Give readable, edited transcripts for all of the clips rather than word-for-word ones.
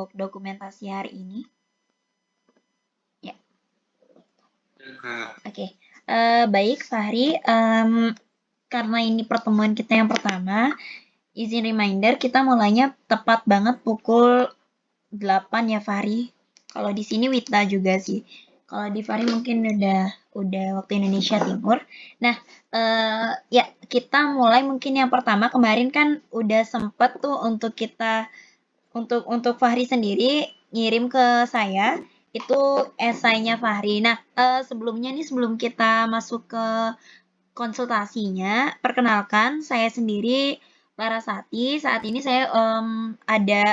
untuk dokumentasi hari ini? Ya. Oke. Baik, Fahri. Karena ini pertemuan kita yang pertama, izin reminder kita mulainya tepat banget pukul 8 ya, Fahri. Kalau di sini Wita juga sih. Kalau di Fahri mungkin udah waktu Indonesia Timur. Nah, ya kita mulai mungkin yang pertama. Kemarin kan udah sempet tuh untuk kita untuk Fahri sendiri ngirim ke saya itu esainya Fahri. Nah, sebelumnya nih sebelum kita masuk ke konsultasinya, perkenalkan saya sendiri Larasati. Saat ini saya ada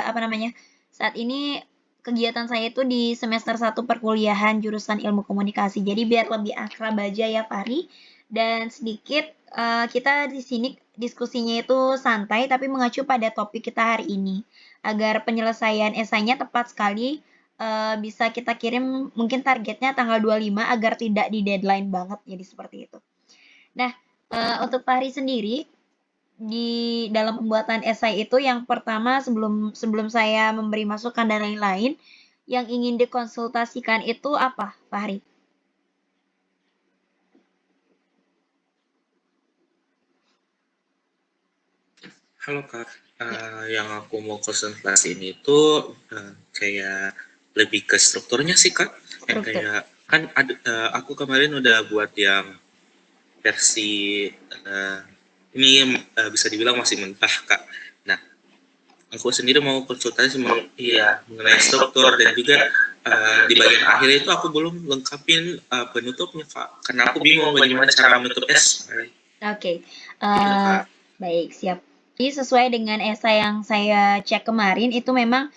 saat ini kegiatan saya itu di semester 1 perkuliahan jurusan Ilmu Komunikasi. Jadi biar lebih akrab aja ya Fahri. Dan sedikit kita di sini diskusinya itu santai tapi mengacu pada topik kita hari ini. Agar penyelesaian esainya tepat sekali bisa kita kirim mungkin targetnya tanggal 25 agar tidak di deadline banget jadi seperti itu. Nah, untuk Fahri sendiri di dalam pembuatan esai itu yang pertama sebelum saya memberi masukan dan lain-lain, yang ingin dikonsultasikan itu apa, Fahri? Halo Kak, yang aku mau konsultasi ini itu kayak lebih ke strukturnya sih Kak. Yang kayak kan aku kemarin udah buat yang versi ini bisa dibilang masih mentah Kak. Nah, aku sendiri mau konsultasi mengenai struktur dan juga di bagian akhir itu aku belum lengkapin penutupnya Kak. Karena aku bingung bagaimana cara menutup esai. Oke, baik siap. Jadi sesuai dengan esai yang saya cek kemarin itu memang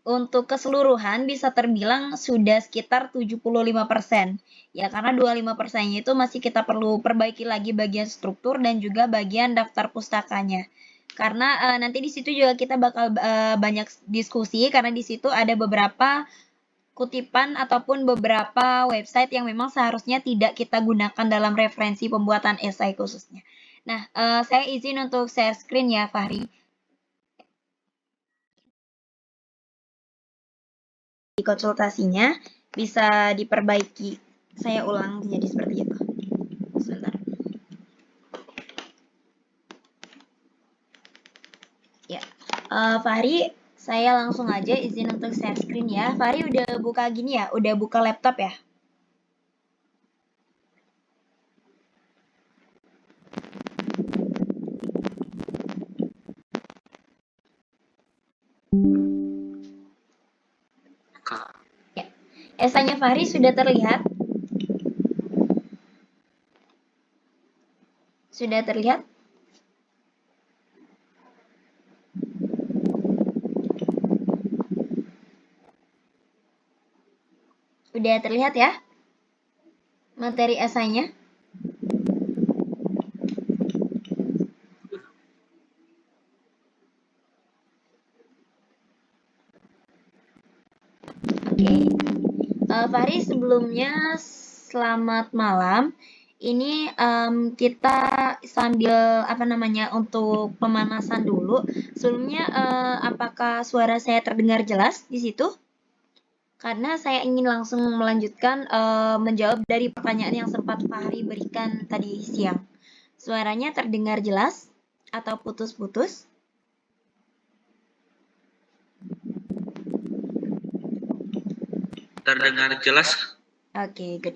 untuk keseluruhan bisa terbilang sudah sekitar 75%. Ya, karena 25%-nya itu masih kita perlu perbaiki lagi bagian struktur dan juga bagian daftar pustakanya. Karena nanti di situ juga kita bakal banyak diskusi karena di situ ada beberapa kutipan ataupun beberapa website yang memang seharusnya tidak kita gunakan dalam referensi pembuatan esai khususnya. Nah, saya izin untuk share screen ya, Fahri. Di konsultasinya bisa diperbaiki. Saya ulang jadi seperti itu. Sebentar. Ya, Fahri, saya langsung aja izin untuk share screen ya. Fahri udah buka gini ya, udah buka laptop ya? Ya. Esainya Fahri sudah terlihat? Sudah terlihat? Sudah terlihat ya? Materi esainya? Oke. Fahri, sebelumnya selamat malam. Ini kita sambil untuk pemanasan dulu. Sebelumnya apakah suara saya terdengar jelas di situ? Karena saya ingin langsung melanjutkan menjawab dari pertanyaan yang sempat Fahri berikan tadi siang. Suaranya terdengar jelas atau putus-putus? Terdengar jelas. Oke, good.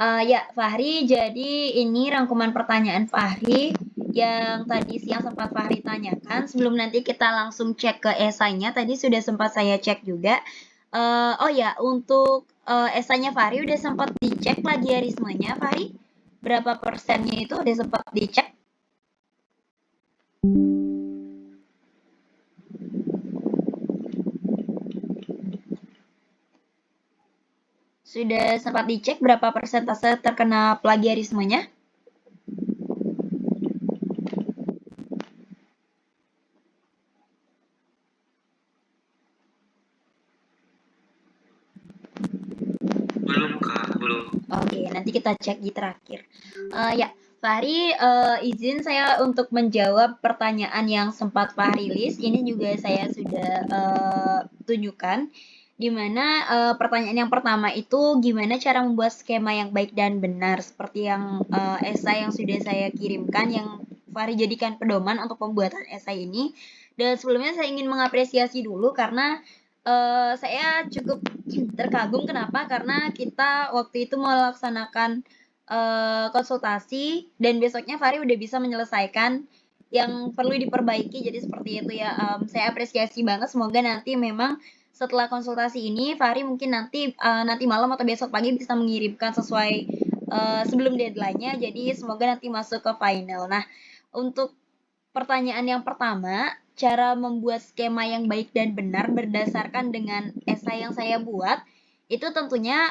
Ya, Fahri, jadi ini rangkuman pertanyaan Fahri yang tadi siang sempat Fahri tanyakan. Sebelum nanti kita langsung cek ke esainya, tadi sudah sempat saya cek juga. Oh ya, untuk esainya Fahri udah sempat dicek plagiarismenya, Fahri? Berapa persennya itu udah sempat dicek? Sudah sempat dicek berapa persentase terkena plagiarismenya? Belum Kak, belum. Oke, nanti kita cek di terakhir. Ya, Fahri, izin saya untuk menjawab pertanyaan yang sempat Fahri list. Ini juga saya sudah tunjukkan, di mana pertanyaan yang pertama itu gimana cara membuat skema yang baik dan benar, seperti yang esai yang sudah saya kirimkan, yang Fahri jadikan pedoman untuk pembuatan esai ini. Dan sebelumnya saya ingin mengapresiasi dulu karena saya cukup terkagum. Kenapa? Karena kita waktu itu melaksanakan konsultasi dan besoknya Fahri udah bisa menyelesaikan yang perlu diperbaiki. Jadi seperti itu ya. Saya apresiasi banget. Semoga nanti memang setelah konsultasi ini Fahri mungkin nanti malam atau besok pagi bisa mengirimkan sesuai sebelum deadline-nya. Jadi semoga nanti masuk ke final. Nah, untuk pertanyaan yang pertama, cara membuat skema yang baik dan benar berdasarkan dengan esai yang saya buat, itu tentunya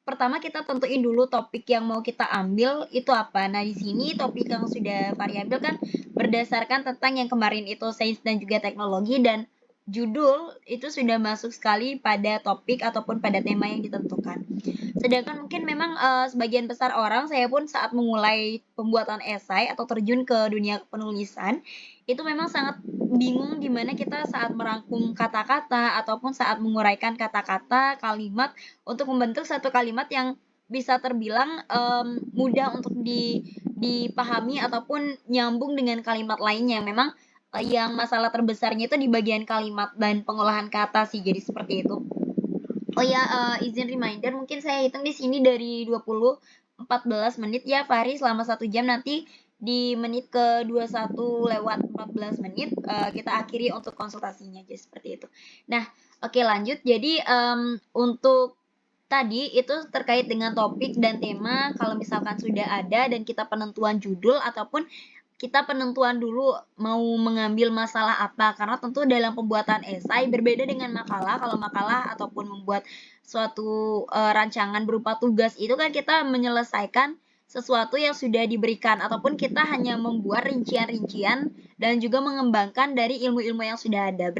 pertama kita tentuin dulu topik yang mau kita ambil itu apa. Nah, di sini topik yang sudah variabel kan berdasarkan tentang yang kemarin itu sains dan juga teknologi, dan judul itu sudah masuk sekali pada topik ataupun pada tema yang ditentukan. Sedangkan mungkin memang sebagian besar orang, saya pun saat memulai pembuatan esai atau terjun ke dunia penulisan, itu memang sangat bingung di mana kita saat merangkum kata-kata ataupun saat menguraikan kata-kata, kalimat untuk membentuk satu kalimat yang bisa terbilang mudah untuk dipahami ataupun nyambung dengan kalimat lainnya. Memang yang masalah terbesarnya itu di bagian kalimat dan pengolahan kata sih, jadi seperti itu. Oh ya, izin reminder, mungkin saya hitung di sini dari 14 menit ya, Fahri, selama 1 jam. Nanti di menit ke 21 lewat 14 menit kita akhiri untuk konsultasinya, jadi seperti itu. Nah, oke, lanjut. Jadi untuk tadi itu terkait dengan topik dan tema, kalau misalkan sudah ada dan kita penentuan judul ataupun kita penentuan dulu mau mengambil masalah apa, karena tentu dalam pembuatan esai berbeda dengan makalah. Kalau makalah ataupun membuat suatu rancangan berupa tugas itu kan kita menyelesaikan sesuatu yang sudah diberikan ataupun kita hanya membuat rincian-rincian dan juga mengembangkan dari ilmu-ilmu yang sudah ada.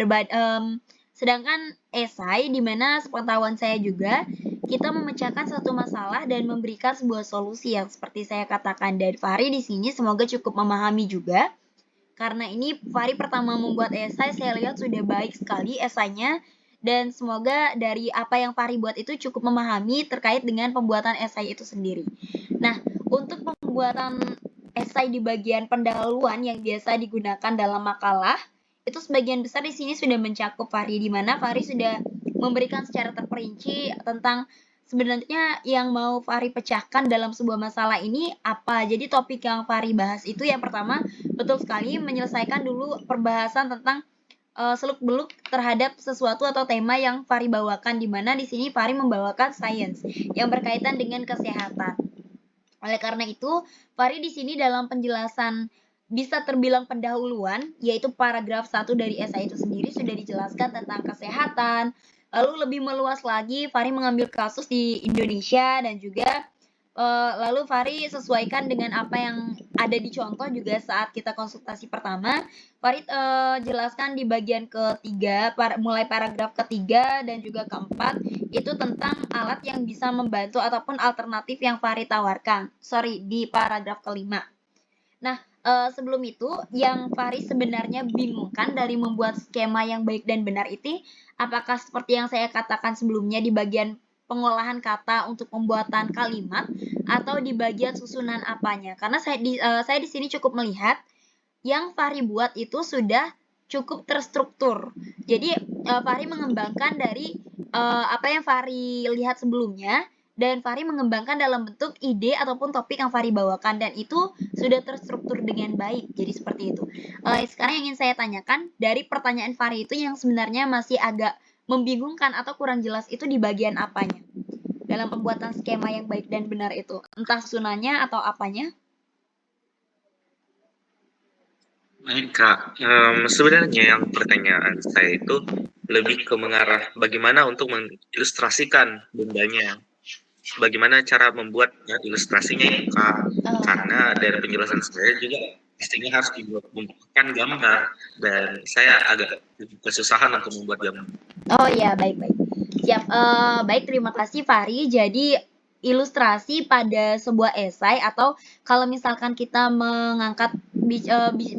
Sedangkan esai, di mana sepengetahuan saya juga, kita memecahkan satu masalah dan memberikan sebuah solusi yang seperti saya katakan. Dan Fahri di sini semoga cukup memahami juga. Karena ini Fahri pertama membuat esai, saya lihat sudah baik sekali esainya. Dan semoga dari apa yang Fahri buat itu cukup memahami terkait dengan pembuatan esai itu sendiri. Nah, untuk pembuatan esai di bagian pendahuluan yang biasa digunakan dalam makalah, itu sebagian besar di sini sudah mencakup Fahri, di mana Fahri sudah memberikan secara terperinci tentang sebenarnya yang mau Fahri pecahkan dalam sebuah masalah ini apa. Jadi topik yang Fahri bahas itu yang pertama, betul sekali, menyelesaikan dulu perbahasan tentang seluk-beluk terhadap sesuatu atau tema yang Fahri bawakan, di mana di sini Fahri membawakan sains yang berkaitan dengan kesehatan. Oleh karena itu, Fahri di sini dalam penjelasan bisa terbilang pendahuluan, yaitu paragraf 1 dari esai itu sendiri sudah dijelaskan tentang kesehatan. Lalu lebih meluas lagi, Fahri mengambil kasus di Indonesia dan juga lalu Fahri sesuaikan dengan apa yang ada di contoh juga saat kita konsultasi pertama. Fahri jelaskan di bagian ketiga, mulai paragraf ketiga dan juga keempat, itu tentang alat yang bisa membantu ataupun alternatif yang Fahri tawarkan. Sorry, di paragraf kelima. Nah, sebelum itu, yang Fahri sebenarnya bingungkan dari membuat skema yang baik dan benar itu, apakah seperti yang saya katakan sebelumnya di bagian pengolahan kata untuk pembuatan kalimat atau di bagian susunan apanya? Karena saya di sini cukup melihat yang Fahri buat itu sudah cukup terstruktur. Jadi Fahri mengembangkan dari apa yang Fahri lihat sebelumnya, dan Fahri mengembangkan dalam bentuk ide ataupun topik yang Fahri bawakan, dan itu sudah terstruktur dengan baik. Jadi seperti itu. Sekarang yang ingin saya tanyakan dari pertanyaan Fahri itu yang sebenarnya masih agak membingungkan atau kurang jelas itu di bagian apanya dalam pembuatan skema yang baik dan benar itu, entah sunanya atau apanya? Baik Kak, sebenarnya yang pertanyaan saya itu lebih ke mengarah bagaimana untuk mengilustrasikan bendanya. Bagaimana cara membuat ilustrasinya itu Kak. Karena dari penjelasan saya juga pastinya harus membuatkan gambar, dan saya agak kesusahan untuk membuat gambar. Oh ya, baik-baik. Siap. Baik, terima kasih Fahri. Jadi ilustrasi pada sebuah esai, atau kalau misalkan kita mengangkat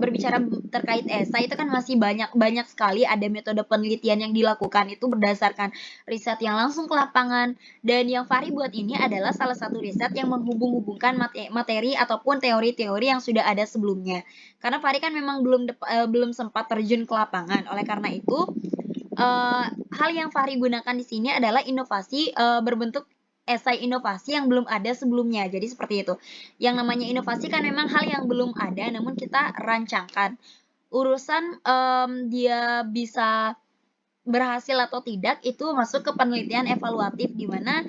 berbicara terkait esai itu kan masih banyak sekali ada metode penelitian yang dilakukan itu berdasarkan riset yang langsung ke lapangan, dan yang Fahri buat ini adalah salah satu riset yang menghubung-hubungkan materi ataupun teori-teori yang sudah ada sebelumnya. Karena Fahri kan memang belum sempat terjun ke lapangan. Oleh karena itu, hal yang Fahri gunakan di sini adalah inovasi berbentuk esai inovasi yang belum ada sebelumnya. Jadi seperti itu. Yang namanya inovasi kan memang hal yang belum ada namun kita rancangkan. Urusan dia bisa berhasil atau tidak itu masuk ke penelitian evaluatif, di mana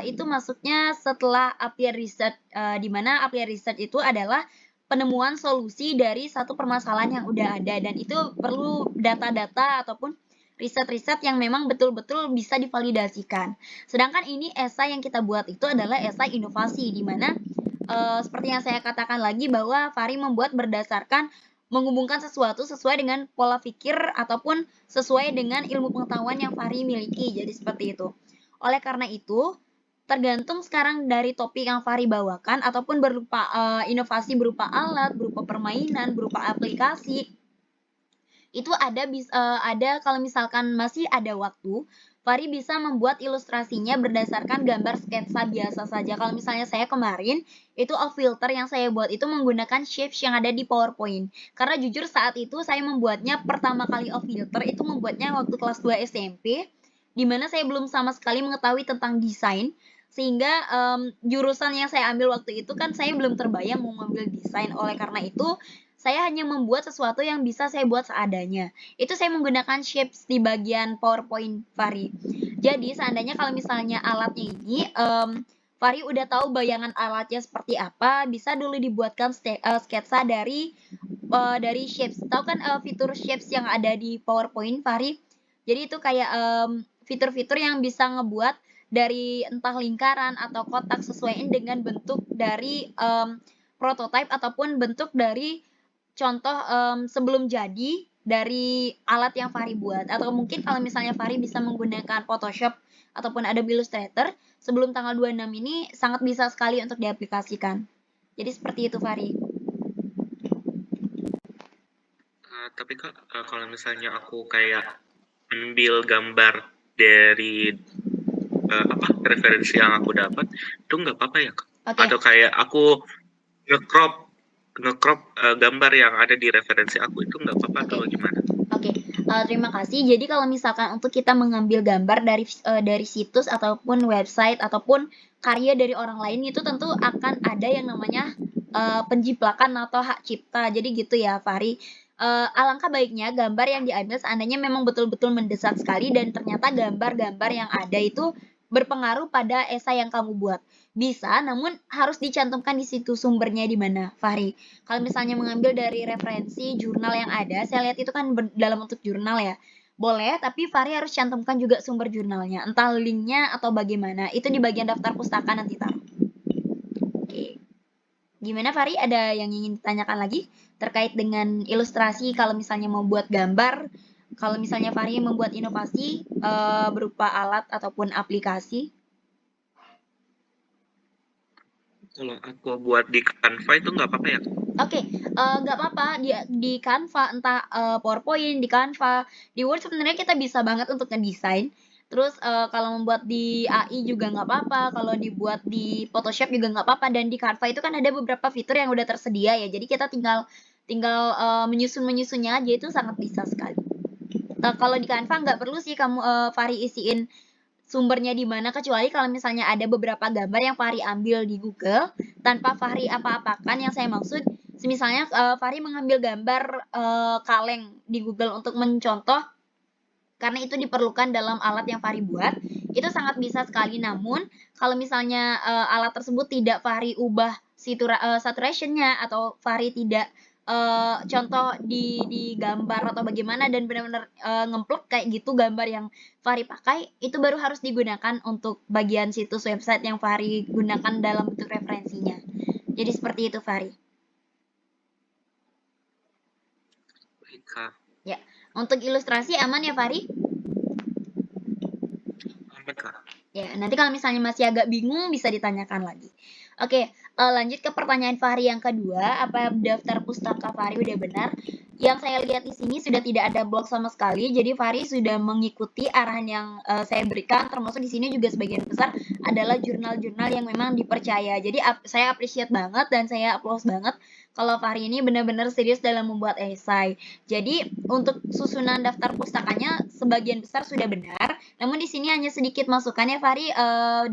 itu masuknya setelah applied research, di mana applied research itu adalah penemuan solusi dari satu permasalahan yang udah ada, dan itu perlu data-data ataupun riset-riset yang memang betul-betul bisa divalidasikan. Sedangkan ini esai yang kita buat itu adalah esai inovasi, di mana seperti yang saya katakan lagi bahwa Fahri membuat berdasarkan menghubungkan sesuatu sesuai dengan pola pikir ataupun sesuai dengan ilmu pengetahuan yang Fahri miliki. Jadi seperti itu. Oleh karena itu, tergantung sekarang dari topik yang Fahri bawakan ataupun berupa inovasi berupa alat, berupa permainan, berupa aplikasi, itu ada kalau misalkan masih ada waktu, Fahri bisa membuat ilustrasinya berdasarkan gambar sketsa biasa saja. Kalau misalnya saya kemarin, itu off filter yang saya buat itu menggunakan shapes yang ada di PowerPoint. Karena jujur saat itu saya membuatnya pertama kali off filter itu membuatnya waktu kelas 2 SMP, di mana saya belum sama sekali mengetahui tentang desain, sehingga jurusan yang saya ambil waktu itu kan saya belum terbayang mau mengambil desain. Oleh karena itu, saya hanya membuat sesuatu yang bisa saya buat seadanya. Itu saya menggunakan shapes di bagian PowerPoint Fahri. Jadi seandainya kalau misalnya alatnya ini, Fahri udah tahu bayangan alatnya seperti apa, bisa dulu dibuatkan sketsa dari shapes. Tahu kan fitur shapes yang ada di PowerPoint Fahri? Jadi itu kayak fitur-fitur yang bisa ngebuat dari entah lingkaran atau kotak sesuaiin dengan bentuk dari prototype ataupun bentuk dari contoh sebelum jadi dari alat yang Fahri buat, atau mungkin kalau misalnya Fahri bisa menggunakan Photoshop ataupun Adobe Illustrator sebelum tanggal 26 ini sangat bisa sekali untuk diaplikasikan. Jadi seperti itu Fahri. Tapi Kak, kalau misalnya aku kayak ambil gambar dari referensi yang aku dapat, itu nggak apa-apa ya Kak? Oke. Atau kayak aku nge-crop gambar yang ada di referensi aku itu nggak apa-apa atau gimana? Oke, terima kasih. Jadi kalau misalkan untuk kita mengambil gambar dari situs ataupun website ataupun karya dari orang lain itu tentu akan ada yang namanya penjiplakan atau hak cipta. Jadi gitu ya, Fahri. Alangkah baiknya gambar yang diambil seandainya memang betul-betul mendesak sekali dan ternyata gambar-gambar yang ada itu berpengaruh pada esai yang kamu buat. Bisa, namun harus dicantumkan di situ sumbernya di mana, Fahri. Kalau misalnya mengambil dari referensi jurnal yang ada, saya lihat itu kan dalam bentuk jurnal ya. Boleh, tapi Fahri harus cantumkan juga sumber jurnalnya, entah linknya atau bagaimana. Itu di bagian daftar pustaka nanti taruh. Oke. Gimana Fahri? Ada yang ingin ditanyakan lagi terkait dengan ilustrasi kalau misalnya mau buat gambar? Kalau misalnya Fahri membuat inovasi berupa alat ataupun aplikasi? Kalau aku buat di Canva itu nggak apa-apa ya? Oke, nggak apa-apa di Canva, entah PowerPoint, di Canva, di Word sebenarnya kita bisa banget untuk ngedesain. Terus kalau membuat di AI juga nggak apa-apa, kalau dibuat di Photoshop juga nggak apa-apa, dan di Canva itu kan ada beberapa fitur yang udah tersedia ya. Jadi kita tinggal tinggal menyusun-menyusunnya aja, itu sangat bisa sekali. Kalau di Canva nggak perlu sih kamu Fahri isiin sumbernya di mana, kecuali kalau misalnya ada beberapa gambar yang Fahri ambil di Google tanpa Fahri apa-apakan. Yang saya maksud misalnya Fahri mengambil gambar kaleng di Google untuk mencontoh, karena itu diperlukan dalam alat yang Fahri buat, itu sangat bisa sekali. Namun kalau misalnya alat tersebut tidak Fahri ubah saturationnya, atau Fahri tidak contoh di gambar atau bagaimana dan benar-benar ngemplok kayak gitu gambar yang Fahri pakai, itu baru harus digunakan untuk bagian situs website yang Fahri gunakan dalam bentuk referensinya. Jadi seperti itu Fahri. Baik, Kak. Ya, untuk ilustrasi aman ya Fahri? Aman, Kak. Ya, nanti kalau misalnya masih agak bingung bisa ditanyakan lagi. Oke, lanjut ke pertanyaan Fahri yang kedua, apa daftar pustaka Fahri udah benar? Yang saya lihat di sini sudah tidak ada blok sama sekali, jadi Fahri sudah mengikuti arahan yang saya berikan, termasuk di sini juga sebagian besar adalah jurnal-jurnal yang memang dipercaya. Jadi saya appreciate banget dan saya applause banget kalau Fahri ini benar-benar serius dalam membuat esai. Jadi untuk susunan daftar pustakanya sebagian besar sudah benar, namun di sini hanya sedikit masukan ya Fahri,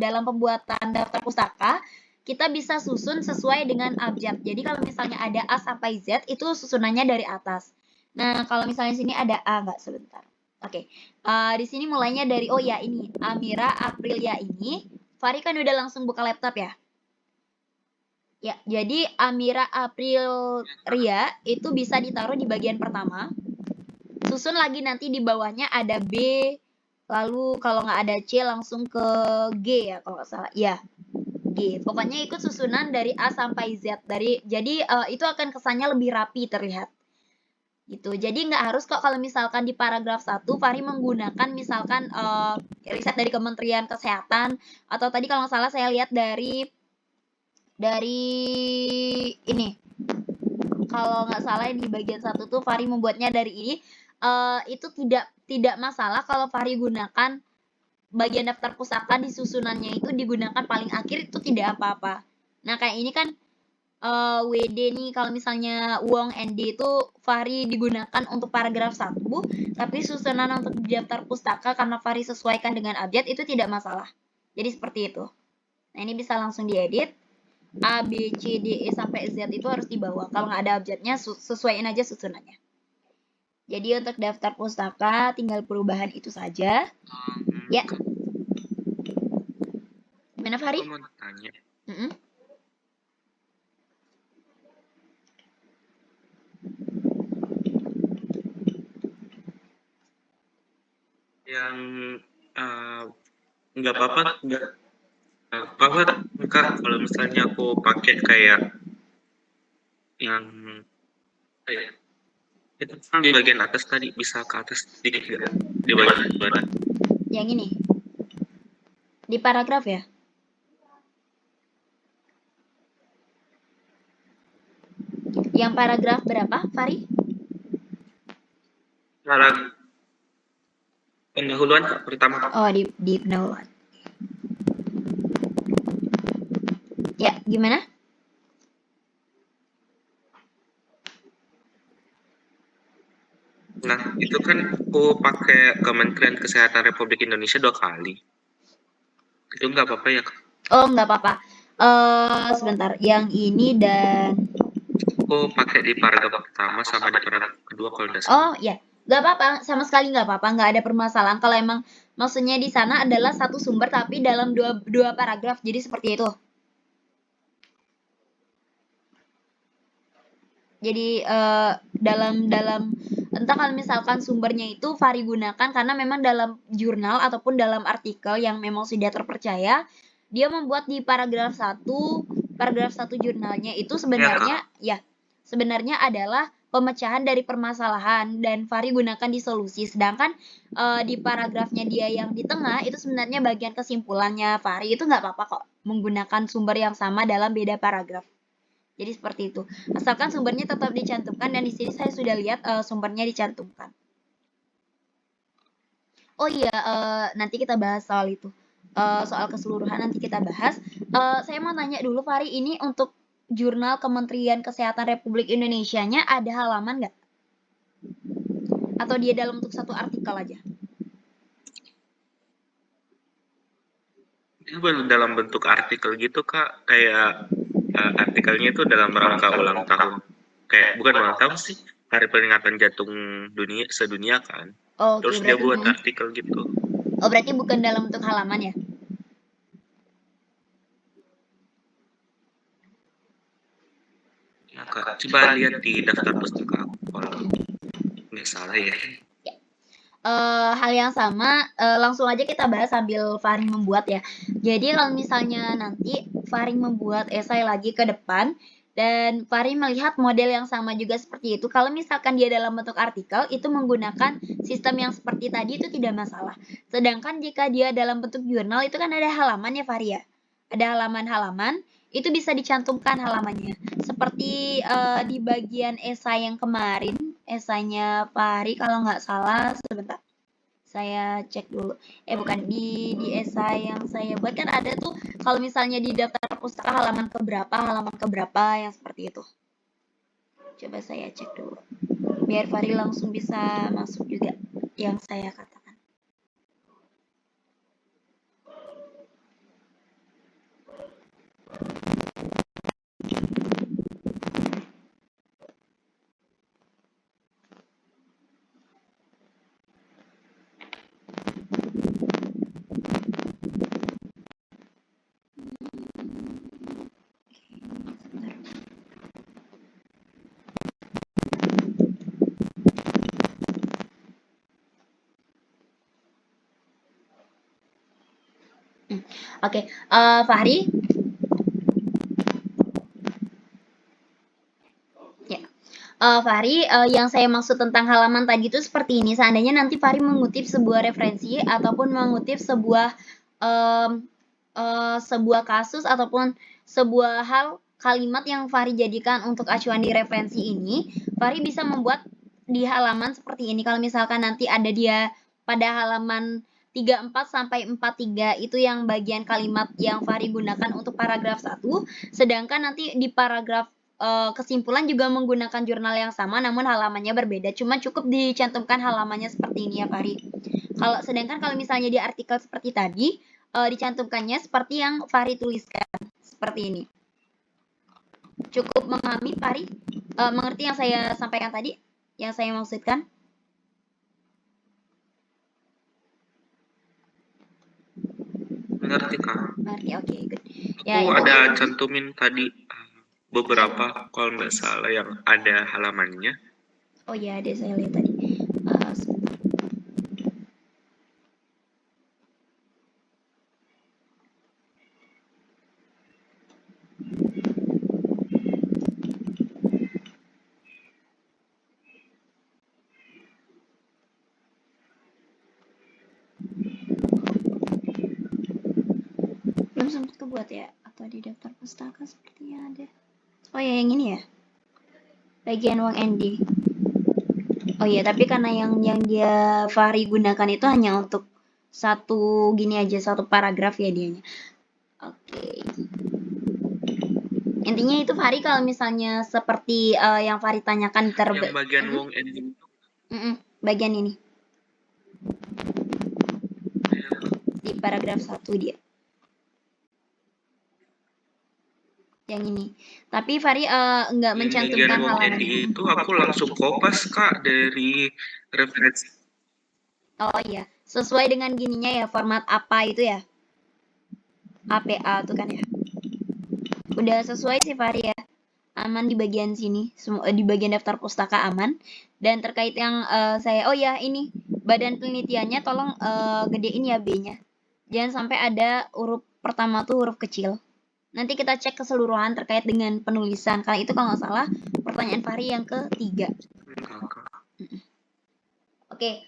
dalam pembuatan daftar pustaka kita bisa susun sesuai dengan abjad. Jadi kalau misalnya ada A sampai Z itu susunannya dari atas. Nah, kalau misalnya sini ada A enggak sebentar. Oke. Di sini mulainya dari oh ya ini Amira Aprilia ini. Fahri kan udah langsung buka laptop ya. Ya, jadi Amira Aprilia itu bisa ditaruh di bagian pertama. Susun lagi nanti di bawahnya ada B, lalu kalau nggak ada C langsung ke G ya kalau nggak salah. Ya, G. Pokoknya ikut susunan dari A sampai Z. Jadi itu akan kesannya lebih rapi terlihat. Gitu. Jadi nggak harus kok kalau misalkan di paragraf 1 Fahri menggunakan misalkan riset dari Kementerian Kesehatan atau tadi kalau nggak salah saya lihat dari ini. Kalau nggak salah di bagian 1 tuh Fahri membuatnya dari ini. Itu tidak masalah kalau Fahri gunakan bagian daftar pusaka di susunannya itu digunakan paling akhir itu tidak apa-apa. Nah, kayak ini kan WD nih kalau misalnya Wong ND itu Fahri digunakan untuk paragraf 1, tapi susunan untuk daftar pustaka karena Fahri sesuaikan dengan abjad itu tidak masalah. Jadi seperti itu. Nah, ini bisa langsung diedit. A, B, C, D, E sampai Z itu harus dibawa. Kalau nggak ada abjadnya, sesuaiin aja susunannya. Jadi untuk daftar pustaka tinggal perubahan itu saja. Ya. Gimana Fahri? Aku mau tanya. Yang nggak apa-apa, nggak apa-apa Kak, kalau misalnya aku pakai kayak yang itu kan di bagian atas tadi bisa ke atas sedikit nggak? Di bagian mana? Yang ini. Di paragraf ya? Yang paragraf berapa, Fahri? Paragraf pendahuluan Kak, pertama. Oh, di pendahuluan. Ya, gimana? Nah, itu kan aku pakai Kementerian Kesehatan Republik Indonesia 2 kali. Itu nggak apa-apa ya, Kak? Oh, nggak apa-apa. Sebentar. Yang ini dan... Aku pakai di paragraf pertama sama di paragraf kedua kalau nggak salah. Oh, ya. Nggak apa-apa. Sama sekali nggak apa-apa. Nggak ada permasalahan. Kalau emang maksudnya di sana adalah satu sumber tapi dalam dua paragraf. Jadi seperti itu. Jadi dalam entah kalau misalkan sumbernya itu Fahri gunakan karena memang dalam jurnal ataupun dalam artikel yang memang sudah terpercaya, dia membuat di paragraf 1 jurnalnya itu sebenarnya sebenarnya adalah pemecahan dari permasalahan dan Fahri gunakan di solusi. Sedangkan di paragrafnya dia yang di tengah itu sebenarnya bagian kesimpulannya Fahri itu nggak apa-apa kok menggunakan sumber yang sama dalam beda paragraf. Jadi seperti itu. Asalkan sumbernya tetap dicantumkan dan di sini saya sudah lihat sumbernya dicantumkan. Oh iya, nanti kita bahas soal itu. Soal keseluruhan nanti kita bahas. Saya mau tanya dulu Fahri, ini untuk jurnal Kementerian Kesehatan Republik Indonesia-nya ada halaman nggak? Atau dia dalam bentuk satu artikel aja? Itu dalam bentuk artikel gitu Kak, kayak artikelnya itu dalam rangka ulang tahun. Kayak bukan ulang tahun sih, hari peringatan jantung dunia sedunia kan. Terus dia buat artikel gitu. Oh, berarti bukan dalam bentuk halaman ya? Ya Kak, coba lihat di daftar pustaka aku kalau nggak salah ya. Hal yang sama, langsung aja kita bahas sambil Fahri membuat ya. Jadi kalau misalnya nanti Fahri membuat esai lagi ke depan, Dan Fahri melihat model yang sama juga seperti itu. Kalau misalkan dia dalam bentuk artikel, itu menggunakan sistem yang seperti tadi itu tidak masalah. Sedangkan jika dia dalam bentuk jurnal, itu kan ada halaman ya Fahri ya. Ada halaman-halaman, itu bisa dicantumkan halamannya. Seperti di bagian esai yang kemarin, esainya Fahri kalau nggak salah, sebentar. Saya cek dulu. Bukan di esai yang saya buat kan ada tuh kalau misalnya di daftar pustaka halaman keberapa yang seperti itu. Coba saya cek dulu. Biar Fahri langsung bisa masuk juga yang saya katakan. Oke, Fahri. Ya. Fahri, yang saya maksud tentang halaman tadi itu seperti ini. Seandainya nanti Fahri mengutip sebuah referensi ataupun mengutip sebuah sebuah kasus ataupun sebuah hal kalimat yang Fahri jadikan untuk acuan di referensi ini, Fahri bisa membuat di halaman seperti ini. Kalau misalkan nanti ada dia pada halaman 34 sampai 43 itu yang bagian kalimat yang Fahri gunakan untuk paragraf 1, sedangkan nanti di paragraf kesimpulan juga menggunakan jurnal yang sama namun halamannya berbeda. Cuma cukup dicantumkan halamannya seperti ini ya Fahri. Sedangkan kalau misalnya di artikel seperti tadi dicantumkannya seperti yang Fahri tuliskan seperti ini. Cukup memahami Fahri? Mengerti yang saya sampaikan tadi? Yang saya maksudkan? Mengerti Kak. Mengerti, oke, good. Ya, aku ada cantumin tadi beberapa kalau nggak salah yang ada halamannya. Oh ya, ada saya lihat tadi. Belum sempat kebuat ya? Atau di daftar pustaka sepertinya ada. Oh ya, yang ini ya? Bagian uang ND. Oh iya, tapi karena yang dia Fahri gunakan itu hanya untuk satu gini aja, satu paragraf ya dianya. Oke. Intinya itu Fahri kalau misalnya seperti yang Fahri tanyakan yang bagian wong ending itu. Bagian ini. Di paragraf 1 dia. Yang ini. Tapi Fahri nggak mencantumkan halaman itu aku langsung kopas Kak dari referensi. Oh iya, sesuai dengan gininya ya, format apa itu ya? APA itu kan ya. Udah sesuai sih Fahri ya. Aman di bagian sini, di bagian daftar pustaka aman. Dan terkait yang saya, oh ya ini badan penelitiannya tolong gedein ya B-nya. Jangan sampai ada huruf pertama tuh huruf kecil. Nanti kita cek keseluruhan terkait dengan penulisan. Karena itu kalau nggak salah pertanyaan Fahri yang ketiga. Oke,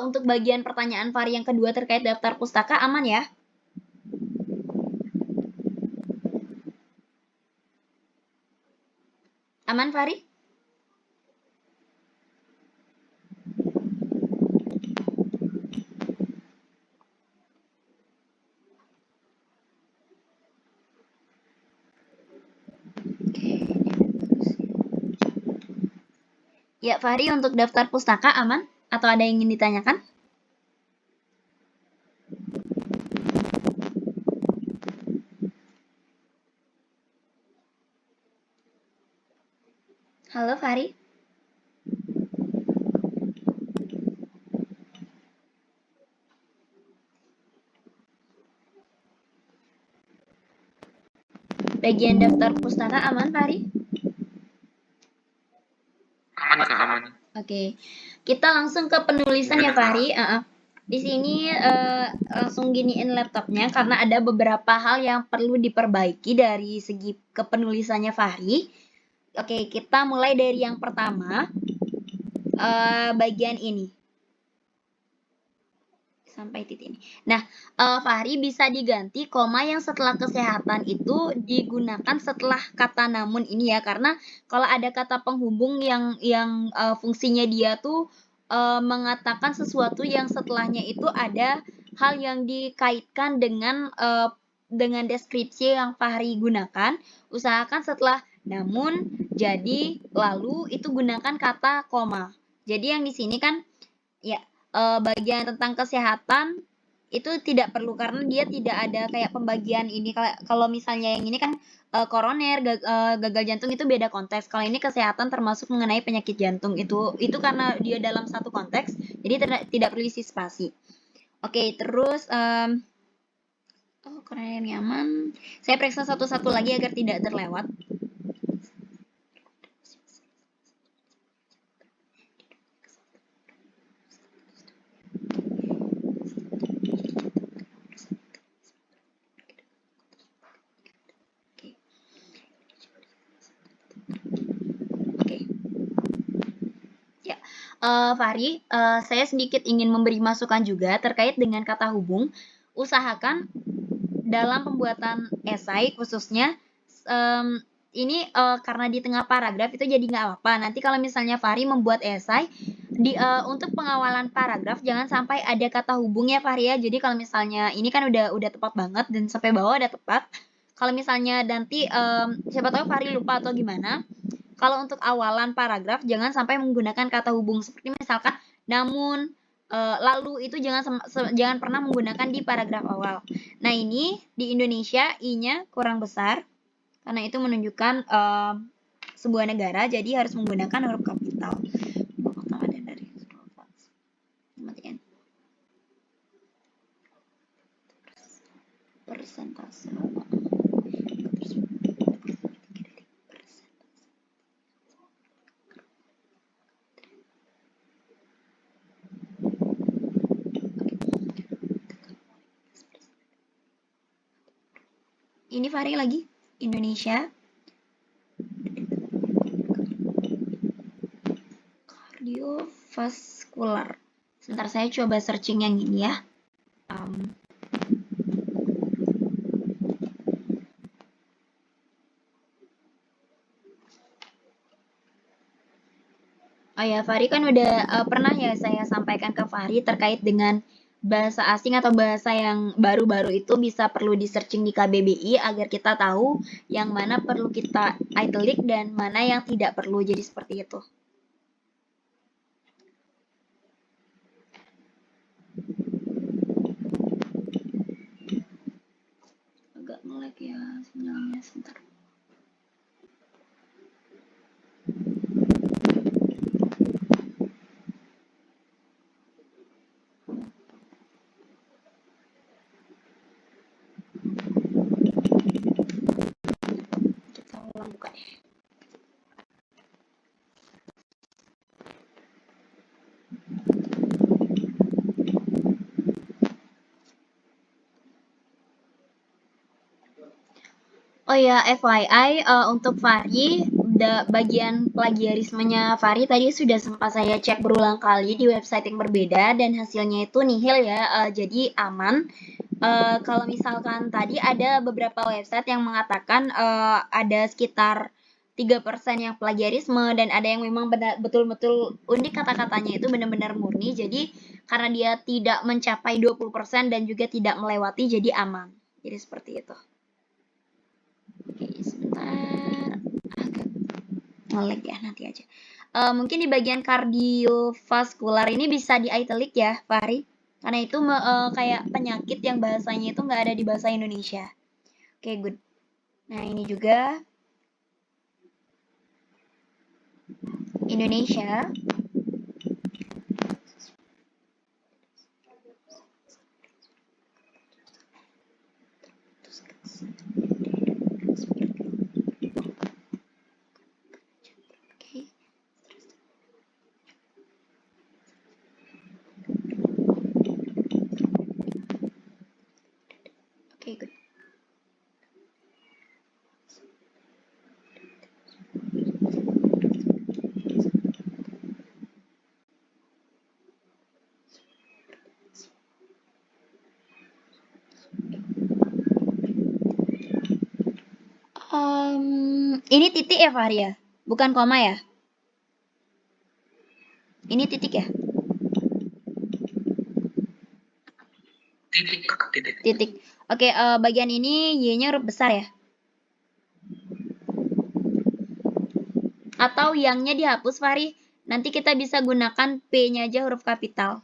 untuk bagian pertanyaan Fahri yang kedua terkait daftar pustaka aman ya? Aman Fahri? Ya, Fahri untuk daftar pustaka aman? Atau ada yang ingin ditanyakan? Halo Fahri? Bagian daftar pustaka aman Fahri? Aman. Oke, kita langsung ke penulisan ya Fahri. Di sini langsung giniin laptopnya karena ada beberapa hal yang perlu diperbaiki dari segi kepenulisannya Fahri. Oke, kita mulai dari yang pertama, bagian ini. Sampai titik ini. Nah, Fahri bisa diganti koma yang setelah kesehatan itu digunakan setelah kata namun ini ya, karena kalau ada kata penghubung yang fungsinya dia tuh mengatakan sesuatu yang setelahnya itu ada hal yang dikaitkan dengan deskripsi yang Fahri gunakan, usahakan setelah namun, jadi, lalu itu gunakan kata koma. Jadi yang di sini kan ya bagian tentang kesehatan itu tidak perlu karena dia tidak ada kayak pembagian ini. Kalau misalnya yang ini kan koroner, gagal jantung itu beda konteks. Kalau ini kesehatan termasuk mengenai penyakit jantung itu karena dia dalam satu konteks, jadi tidak perlu isi spasi. Oke, terus koroner nyaman. Saya periksa satu-satu lagi agar tidak terlewat. Fahri, saya sedikit ingin memberi masukan juga terkait dengan kata hubung. Usahakan dalam pembuatan esai khususnya ini karena di tengah paragraf itu jadi nggak apa-apa. Nanti kalau misalnya Fahri membuat esai untuk pengawalan paragraf jangan sampai ada kata hubungnya Fahri ya. Jadi kalau misalnya ini kan udah tepat banget dan sampai bawah udah tepat. Kalau misalnya nanti siapa tahu Fahri lupa atau gimana, kalau untuk awalan paragraf jangan sampai menggunakan kata hubung seperti misalkan namun, lalu itu jangan pernah menggunakan di paragraf awal. Nah ini di Indonesia i-nya kurang besar karena itu menunjukkan sebuah negara jadi harus menggunakan huruf kapital. Persentase. Ini Fahri lagi Indonesia. Kardiovaskular. Sebentar saya coba searching yang ini ya. Oh ya, Fahri kan udah pernah ya saya sampaikan ke Fahri terkait dengan bahasa asing atau bahasa yang baru-baru itu bisa perlu di searching di KBBI agar kita tahu yang mana perlu kita italic dan mana yang tidak perlu. Jadi seperti itu. Agak nge-lag ya sinyalnya sebentar. Kita ulang buka deh. Oh ya, FYI untuk Fahri, bagian plagiarismenya Fahri tadi sudah sempat saya cek berulang kali di website yang berbeda dan hasilnya itu nihil ya, jadi aman. Kalau misalkan tadi ada beberapa website yang mengatakan ada sekitar 3% yang plagiarisme dan ada yang memang betul-betul unik kata-katanya itu benar-benar murni. Jadi karena dia tidak mencapai 20% dan juga tidak melewati jadi aman. Jadi seperti itu. Oke, sebentar. Agak nge-lag ya nanti aja. Mungkin di bagian kardiovaskular ini bisa di italic ya, Fahri. Karena itu kayak penyakit yang bahasanya itu nggak ada di bahasa Indonesia. Oke, good. Nah, ini juga Indonesia. Oke, good. Ini titik ya, Fahri ya? Bukan koma ya? Ini titik ya? Titik. Oke, bagian ini Y-nya huruf besar ya? Atau yang-nya dihapus, Fahri. Nanti kita bisa gunakan P-nya aja huruf kapital.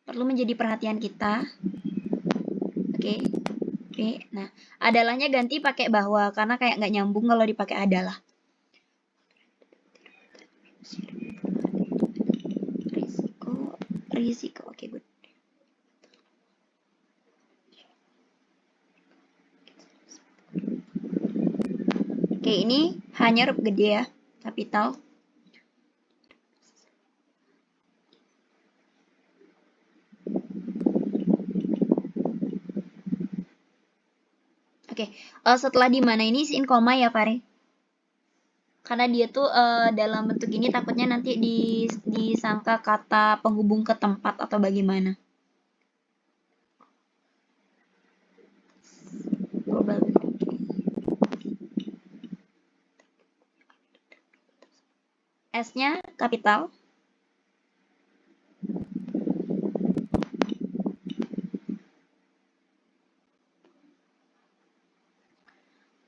Perlu menjadi perhatian kita. Oke. P. Nah, adalahnya ganti pakai bahwa, karena kayak nggak nyambung kalau dipakai adalah. Risiko. Oke, good. Oke, ini hanya huruf gede ya, kapital. Oke, setelah di mana ini isiin koma ya, Fahri? Karena dia tuh dalam bentuk ini takutnya nanti disangka kata penghubung ke tempat atau bagaimana. S-nya kapital.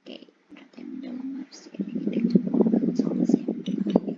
Oke, berarti dalam harus ini dengan solusi yang terakhir.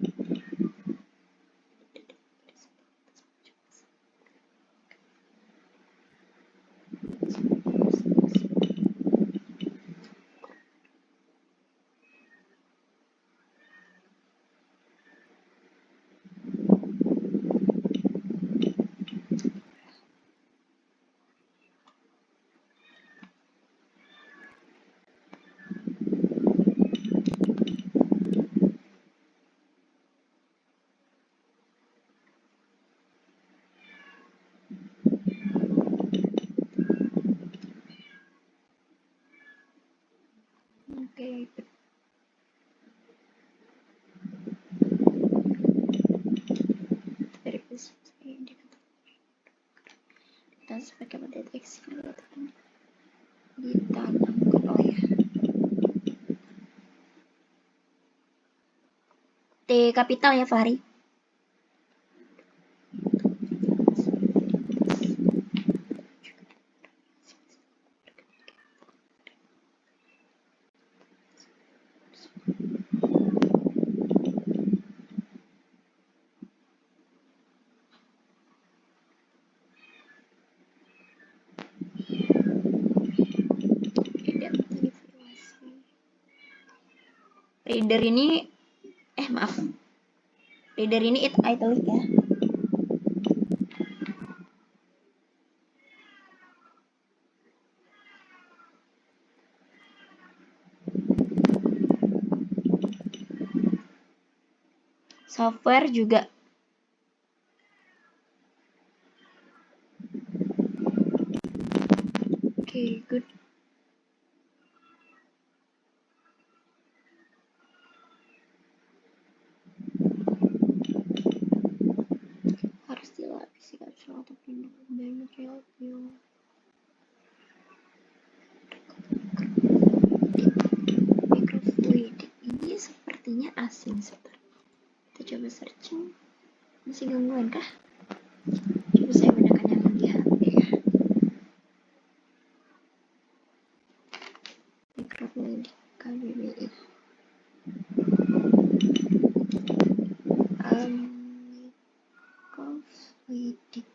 Oke. Dan sebagai mendeteksi ditanamkan. Oh ya. T kapital ya, Fahri. Reader ini maaf. Reader ini italic ya. Software juga. Oke, good. Harus dilapisi kapsul atau pelindung dari material bio. Microfluidic ini sepertinya asing sebentar. Kita coba searching. Masih gangguan kah? Coba saya gunakan yang di HP ya. Microfluidic KBBI. Microfluidic.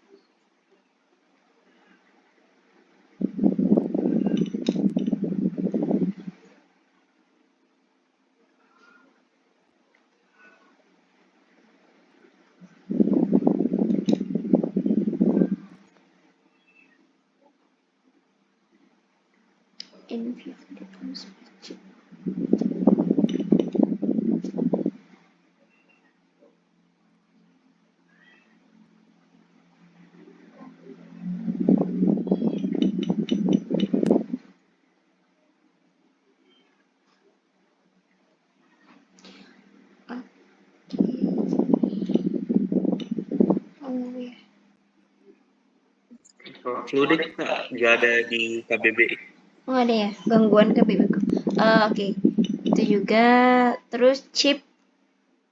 In vivo demonstration. Fluidic nggak ada di KBBI. Oh ada ya, gangguan KBBI. Oke. Itu juga. Terus chip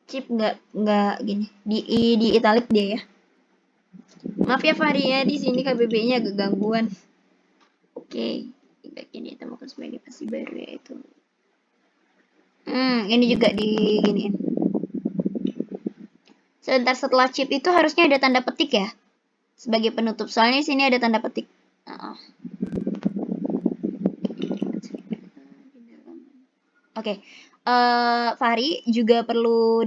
nggak gini. Di italic dia ya. Maaf ya Fahri ya, di sini KBB-nya agak gangguan. Oke, ini ditemukan sebagai pasti baru yaitu. Ini juga diginiin. Sebentar, setelah chip itu harusnya ada tanda petik ya, sebagai penutup. Soalnya di sini ada tanda petik. Oke. Fahri juga perlu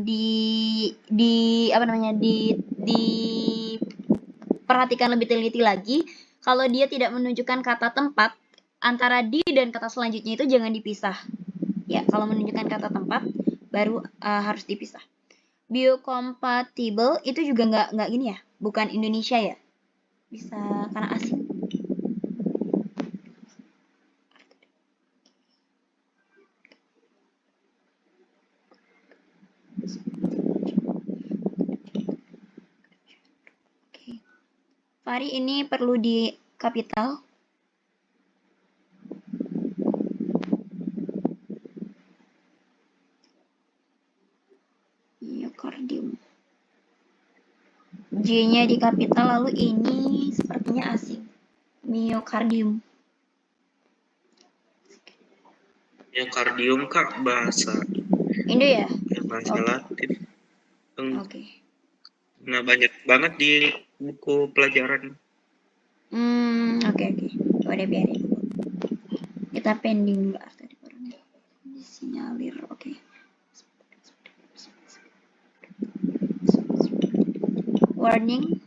apa namanya, diperhatikan lebih teliti lagi. Kalau dia tidak menunjukkan kata tempat, antara di dan kata selanjutnya itu jangan dipisah. Ya, kalau menunjukkan kata tempat baru harus dipisah. Biocompatible itu juga nggak gini ya, bukan Indonesia ya, bisa karena asing. Oke. Fahri ini perlu di kapital. Myocardium. J-nya di kapital, lalu ini sepertinya asing. Myocardium. Myocardium Kak, bahasa Indo ya? bahasa Latin. Oke. Nah, banyak banget di buku pelajaran. Oke. Udah biarin. Kita pending dulu arti orangnya. Disinyalir, oke. Warning.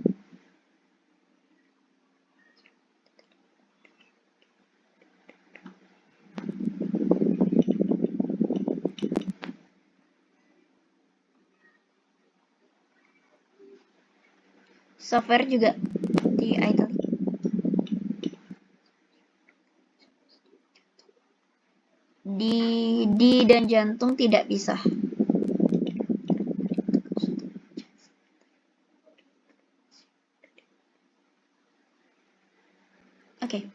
Software juga di italic. Di dan jantung tidak bisa. Oke.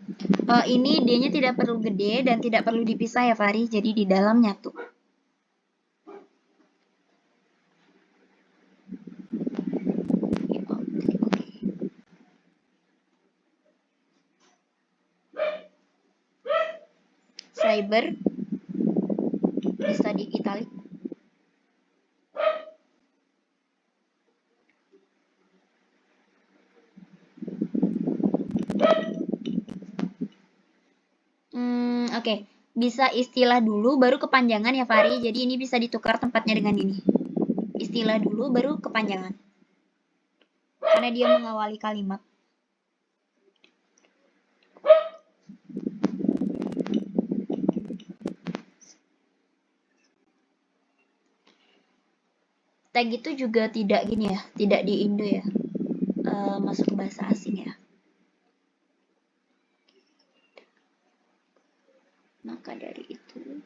Ini D-nya tidak perlu gede dan tidak perlu dipisah ya Fahri, jadi di dalam nyatu. Cyber bisa di italic. Oke. Bisa istilah dulu baru kepanjangan ya Fahri, jadi ini bisa ditukar tempatnya dengan ini. Istilah dulu baru kepanjangan. Karena dia mengawali kalimat. Tag itu juga tidak gini ya, tidak di Indo ya, masuk ke bahasa asing ya. Maka dari itu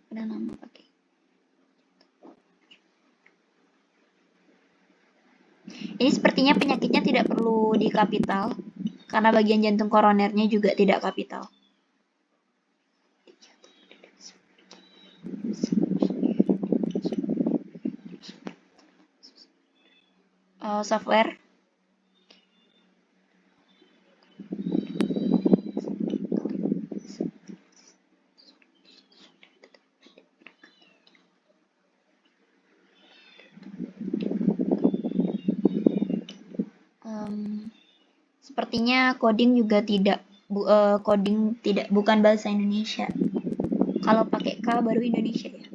ada nama pakai. Ini sepertinya penyakitnya tidak perlu di kapital karena bagian jantung koronernya juga tidak kapital. Software. Sepertinya coding juga tidak, coding tidak, bukan bahasa Indonesia. Kalau pakai K baru Indonesia ya.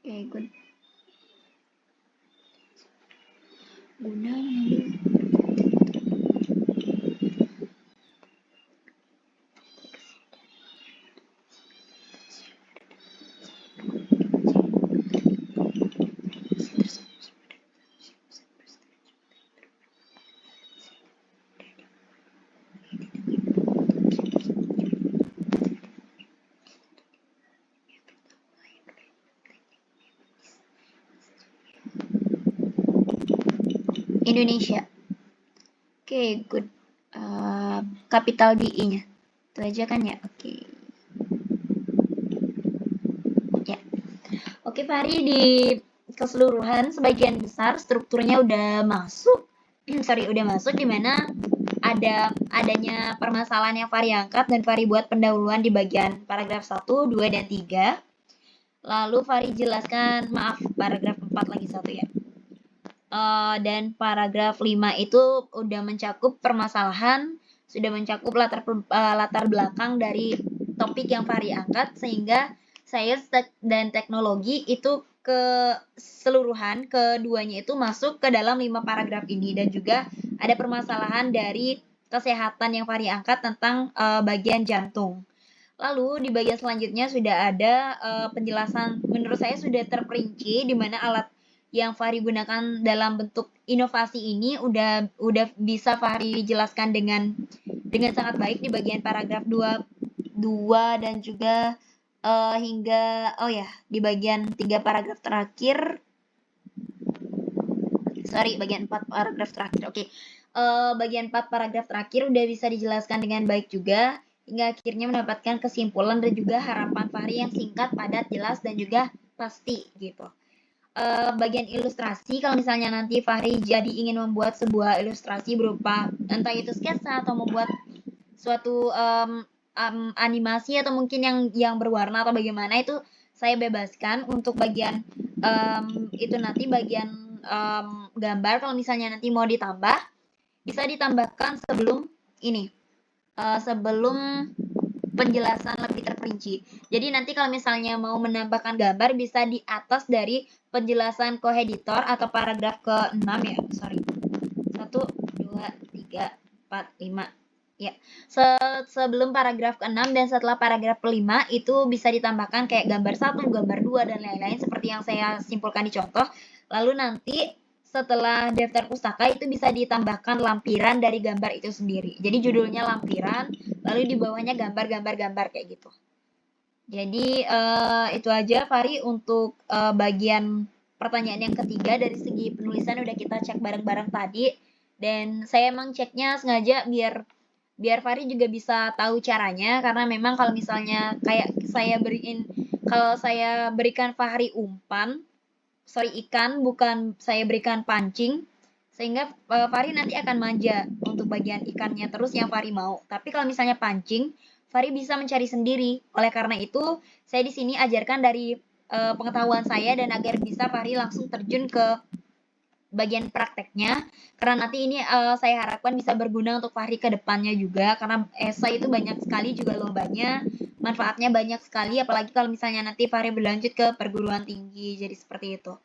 Oke, good. Guna mengambil Indonesia. Oke, good. Kapital DI-nya. Itu aja kan ya? Oke. Ya. Oke, Fahri, di keseluruhan sebagian besar strukturnya udah masuk. Udah masuk di mana adanya permasalahan yang Fahri angkat dan Fahri buat pendahuluan di bagian paragraf 1, 2, dan 3. Lalu Fahri jelaskan, maaf, paragraf 4 lagi satu ya. Dan paragraf 5 itu udah mencakup permasalahan, sudah mencakup latar belakang dari topik yang Fahri angkat, sehingga sains dan teknologi itu keseluruhan keduanya itu masuk ke dalam 5 paragraf ini, dan juga ada permasalahan dari kesehatan yang Fahri angkat tentang bagian jantung. Lalu di bagian selanjutnya sudah ada penjelasan, menurut saya sudah terperinci di mana alat yang Fahri gunakan dalam bentuk inovasi ini udah bisa Fahri jelaskan dengan sangat baik di bagian paragraf 2 dan juga hingga di bagian 3 paragraf terakhir. Bagian 4 paragraf terakhir. Oke. Bagian 4 paragraf terakhir udah bisa dijelaskan dengan baik juga hingga akhirnya mendapatkan kesimpulan dan juga harapan Fahri yang singkat, padat, jelas, dan juga pasti gitu. Bagian ilustrasi, kalau misalnya nanti Fahri jadi ingin membuat sebuah ilustrasi berupa entah itu sketsa atau membuat suatu animasi atau mungkin yang berwarna atau bagaimana, itu saya bebaskan. Untuk bagian itu nanti bagian gambar, kalau misalnya nanti mau ditambah, bisa ditambahkan sebelum ini, sebelum penjelasan lebih terperinci. Jadi nanti kalau misalnya mau menambahkan gambar, bisa di atas dari penjelasan koheditor atau paragraf ke-6 ya. 1, 2, 3, 4, 5. Ya. Sebelum paragraf ke-6 dan setelah paragraf ke-5 itu bisa ditambahkan kayak gambar 1, gambar 2, dan lain-lain seperti yang saya simpulkan di contoh. Lalu nanti setelah daftar pustaka itu bisa ditambahkan lampiran dari gambar itu sendiri. Jadi judulnya lampiran, lalu di bawahnya gambar-gambar kayak gitu. Jadi itu aja Fahri untuk bagian pertanyaan yang ketiga. Dari segi penulisan udah kita cek bareng-bareng tadi, dan saya emang ceknya sengaja biar Fahri juga bisa tahu caranya, karena memang kalau misalnya kayak kalau saya berikan Fahri umpan, ikan, bukan saya berikan pancing, sehingga Fahri nanti akan manja untuk bagian ikannya terus yang Fahri mau. Tapi kalau misalnya pancing, Fahri bisa mencari sendiri. Oleh karena itu, saya di sini ajarkan dari pengetahuan saya, dan agar bisa Fahri langsung terjun ke bagian prakteknya, karena nanti ini saya harapkan bisa berguna untuk Fahri ke depannya juga, karena esai itu banyak sekali juga lombanya, manfaatnya banyak sekali, apalagi kalau misalnya nanti Fahri berlanjut ke perguruan tinggi. Jadi seperti itu.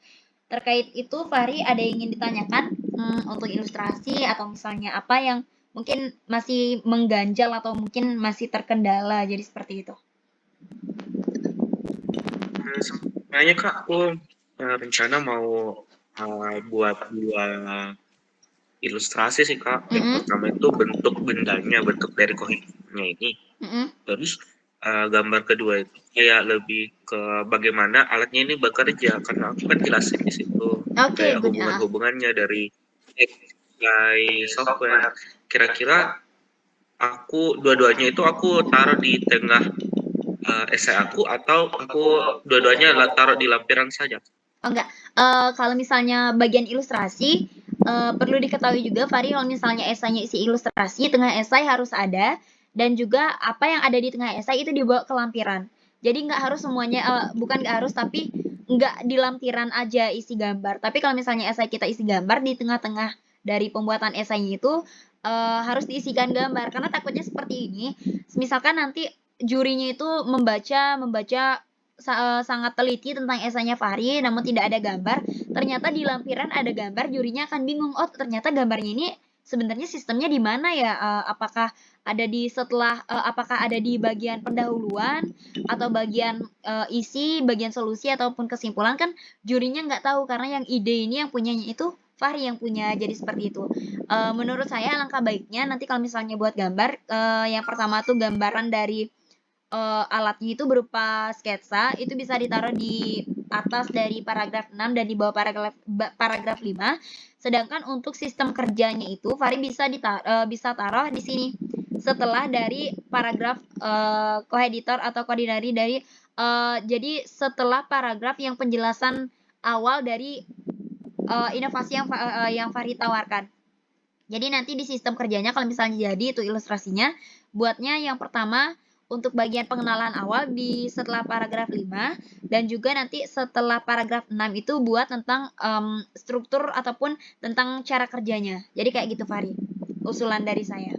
Terkait itu, Fahri ada yang ingin ditanyakan untuk ilustrasi atau misalnya apa yang mungkin masih mengganjal atau mungkin masih terkendala, jadi seperti itu. Sebenarnya Kak, aku rencana mau buat 2 ilustrasi sih Kak. Yang pertama itu bentuk bendanya, bentuk dari koheditornya ini. Terus gambar kedua itu kayak lebih ke bagaimana alatnya ini bekerja, karena aku kan jelasin di situ kayak hubungan-hubungannya dari software. Kira-kira aku dua-duanya itu aku taruh di tengah esai aku, atau aku dua-duanya taruh di lampiran saja? Oh enggak, kalau misalnya bagian ilustrasi, perlu diketahui juga Fahri, kalau misalnya esainya isi ilustrasi, tengah esai harus ada, dan juga apa yang ada di tengah esai itu dibawa ke lampiran. Jadi nggak harus semuanya, bukan nggak harus, tapi nggak di lampiran aja isi gambar. Tapi kalau misalnya esai kita isi gambar, di tengah-tengah dari pembuatan esainya itu harus diisikan gambar. Karena takutnya seperti ini, misalkan nanti jurinya itu membaca sangat teliti tentang esainya Fahri, namun tidak ada gambar. Ternyata di lampiran ada gambar, jurinya akan bingung. Oh, ternyata gambarnya ini sebenarnya sistemnya di mana ya? Apakah ada apakah ada di bagian pendahuluan atau bagian isi, bagian solusi ataupun kesimpulan? Kan jurinya nggak tahu, karena yang ide ini yang punyanya itu Fahri yang punya. Jadi seperti itu. Menurut saya alangkah baiknya nanti kalau misalnya buat gambar, yang pertama tuh gambaran dari alatnya itu berupa sketsa, itu bisa ditaruh di atas dari paragraf 6 dan di bawah paragraf 5. Sedangkan untuk sistem kerjanya itu Fahri bisa taruh di sini setelah dari paragraf koeditor atau koordinari dari jadi setelah paragraf yang penjelasan awal dari inovasi yang Fahri tawarkan. Jadi nanti di sistem kerjanya kalau misalnya jadi itu ilustrasinya, buatnya yang pertama untuk bagian pengenalan awal di setelah paragraf 5 dan juga nanti setelah paragraf 6 itu buat tentang struktur ataupun tentang cara kerjanya. Jadi kayak gitu Fahri, usulan dari saya.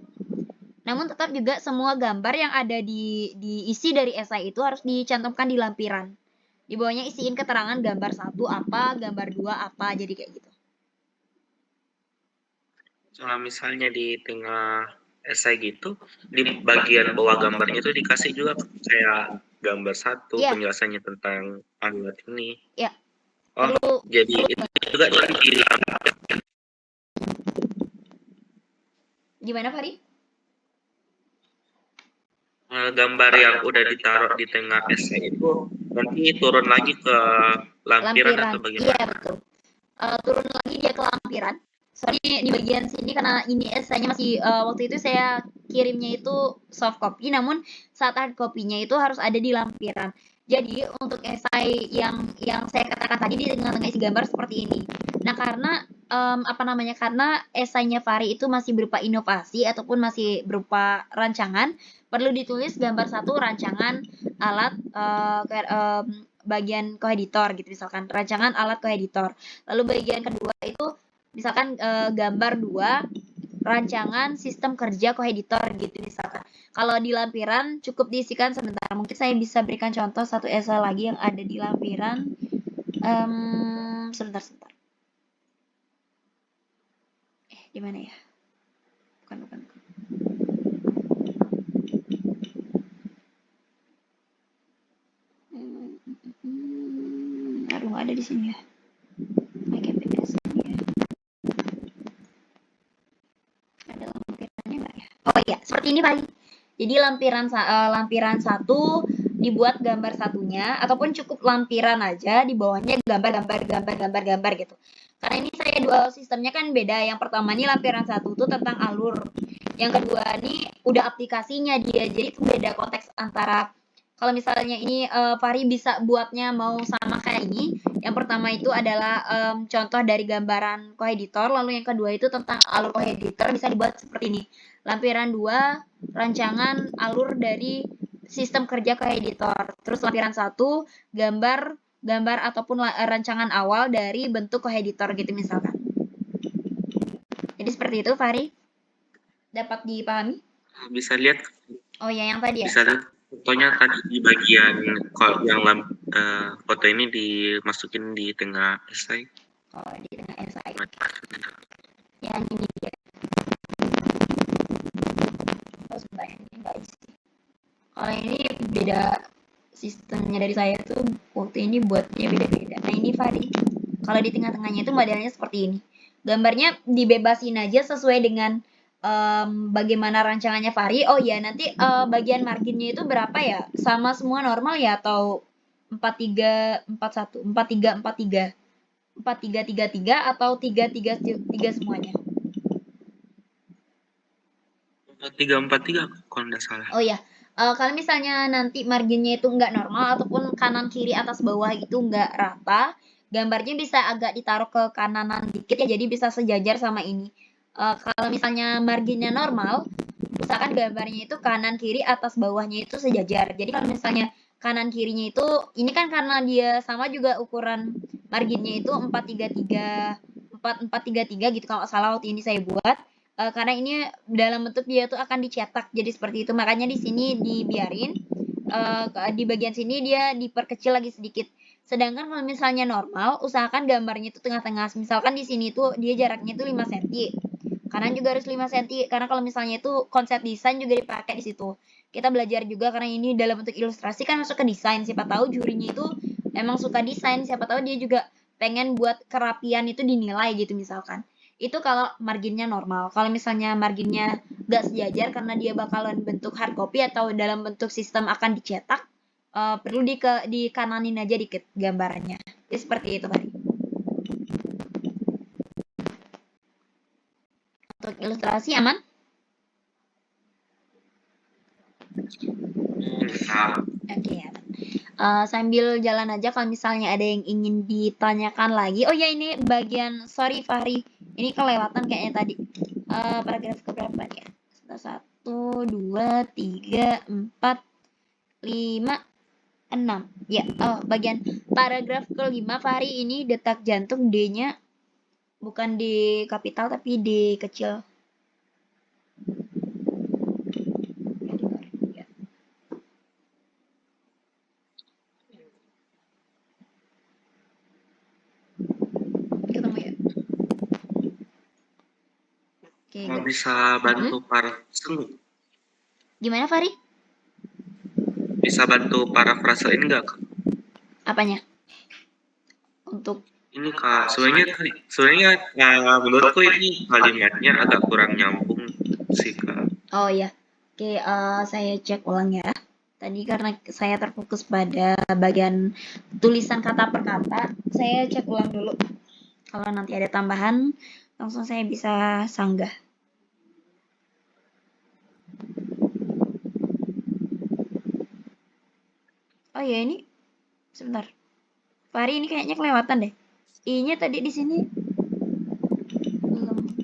Namun tetap juga semua gambar yang ada di isi dari esai itu harus dicantumkan di lampiran. Di bawahnya isiin keterangan gambar 1 apa, gambar 2 apa, jadi kayak gitu. Kalau misalnya di tengah esai gitu, di bagian bawah gambarnya itu dikasih juga kayak gambar 1 Iya. penjelasannya tentang alat ini. Ya. Oh, Perlu. jadi itu juga di Gimana Fahri? gambar yang udah ditaruh di tengah esai itu nanti turun lagi ke lampiran atau bagaimana? Iya betul. Turun lagi dia ke lampiran. Soalnya di bagian sini karena ini esainya masih waktu itu saya kirimnya itu soft copy, namun saat hard copy-nya itu harus ada di lampiran. Jadi untuk esai yang saya katakan tadi di tengah-tengah isi gambar seperti ini. Nah karena karena esainya Fahri itu masih berupa inovasi ataupun masih berupa rancangan, perlu ditulis gambar 1 rancangan alat bagian koeditor gitu misalkan rancangan alat koeditor. Lalu bagian kedua itu misalkan gambar 2 rancangan sistem kerja koeditor gitu misalkan. Kalau di lampiran cukup diisikan sebentar. Mungkin saya bisa berikan contoh satu esai lagi yang ada di lampiran. Sebentar. Di mana ya? Bukan. Aduh, nggak ada di sini ya. PKPS ya. Ada lampirannya nggak ya? Oh iya, seperti ini Pak. Jadi lampiran 1 dibuat gambar satunya ataupun cukup lampiran aja di bawahnya gambar gitu. Karena ini saya dua sistemnya kan beda. Yang pertama ini lampiran 1 itu tentang alur. Yang kedua ini udah aplikasinya dia. Jadi itu beda konteks antara kalau misalnya ini Fahri bisa buatnya mau sama kayak ini. Yang pertama itu adalah contoh dari gambaran koeditor, lalu yang kedua itu tentang alur koeditor bisa dibuat seperti ini. Lampiran 2 rancangan alur dari sistem kerja koeditor. Terus lampiran 1 gambar ataupun rancangan awal dari bentuk koeditor gitu misalkan. Jadi seperti itu Fahri. Dapat dipahami? Bisa lihat. Oh ya, yang tadi ya. Bisa lihat fotonya tadi di bagian yang foto ini dimasukin di tengah esai. Oh, di tengah esai. Yang ini dia. Oh, sebentar ini enggak isi. Kalau ini beda sistemnya dari saya tuh waktu ini buatnya beda-beda. Nah ini Fahri. Kalau di tengah-tengahnya itu modelnya seperti ini. Gambarnya dibebasin aja sesuai dengan bagaimana rancangannya Fahri. Oh ya, nanti bagian marginnya itu berapa ya? Sama semua normal ya atau 4341, 4343, 4333 atau 333 semuanya? 343 kalau nggak salah. Oh ya, kalau misalnya nanti marginnya itu nggak normal ataupun kanan kiri atas bawah itu nggak rata, gambarnya bisa agak ditaruh ke kananan dikit ya, jadi bisa sejajar sama ini. Kalau misalnya marginnya normal, usahakan gambarnya itu kanan kiri atas bawahnya itu sejajar. Jadi kalau misalnya kanan kirinya itu, ini kan karena dia sama juga ukuran marginnya itu 433, 4433 gitu kalau nggak salah waktu ini saya buat. Karena ini dalam bentuk dia tuh akan dicetak jadi seperti itu, makanya di sini dibiarin di bagian sini dia diperkecil lagi sedikit. Sedangkan kalau misalnya normal, usahakan gambarnya itu tengah-tengah. Misalkan di sini tuh dia jaraknya itu 5 cm. Kanan juga harus 5 cm karena kalau misalnya itu konsep desain juga dipakai di situ. Kita belajar juga karena ini dalam bentuk ilustrasi kan masuk ke desain. Siapa tahu jurinya itu emang suka desain, siapa tahu dia juga pengen buat kerapian itu dinilai gitu misalkan. Itu kalau marginnya normal. Kalau misalnya marginnya nggak sejajar karena dia bakalan bentuk hard copy atau dalam bentuk sistem akan dicetak, perlu dikananin aja dikit gambarannya. Jadi seperti itu, Fahri. Untuk ilustrasi aman? Oke ya. Sambil jalan aja kalau misalnya ada yang ingin ditanyakan lagi. Oh ya, ini bagian, sorry Fahri, ini kelewatan kayaknya tadi. Paragraf keberapa ya? 1, 2, 3, 4, 5, 6. Ya, bagian paragraf kelima Fahri, ini detak jantung D-nya bukan di kapital tapi D kecil. Ketemu ya. Mau bisa bantu parafrasein? Gimana Fahri? Bisa bantu parafrasein nggak? Apanya? Untuk ini Kak, sebenarnya menurutku ini kalimatnya agak kurang nyambung sih Kak. Oh ya, oke, saya cek ulang ya. Tadi karena saya terfokus pada bagian tulisan kata per kata, saya cek ulang dulu. Kalau nanti ada tambahan, langsung saya bisa sanggah. Oh ya, ini sebentar. Fahri, ini kayaknya kelewatan deh. I-nya tadi di sini belum.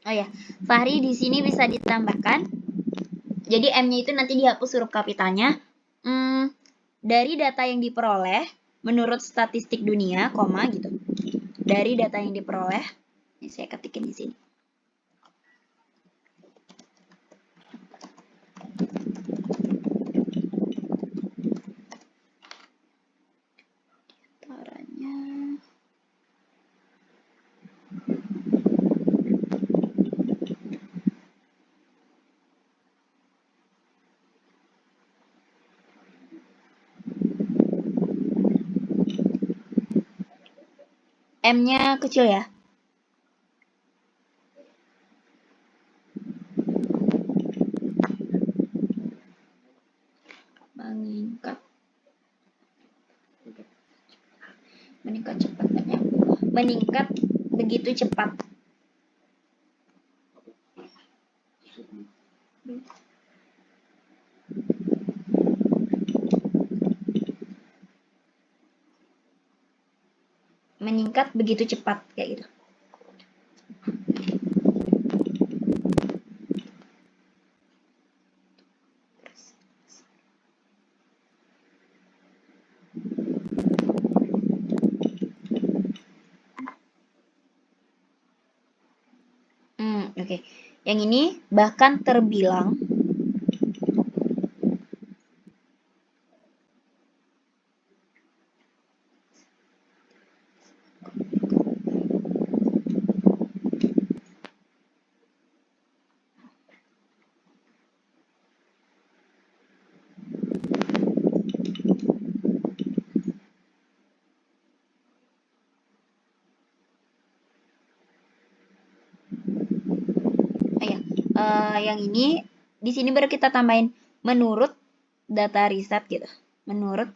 Oh ya, Fahri di sini bisa ditambahkan. Jadi M-nya itu nanti dihapus huruf kapitalnya. Dari data yang diperoleh menurut statistik dunia, koma gitu. Dari data yang diperoleh, ini saya ketikin di sini. M-nya kecil ya. Meningkat cepat banyak. Meningkat begitu cepat. Meningkat begitu cepat kayak gitu. Oke. Yang ini bahkan terbilang yang ini di sini baru kita tambahin menurut data riset gitu. Menurut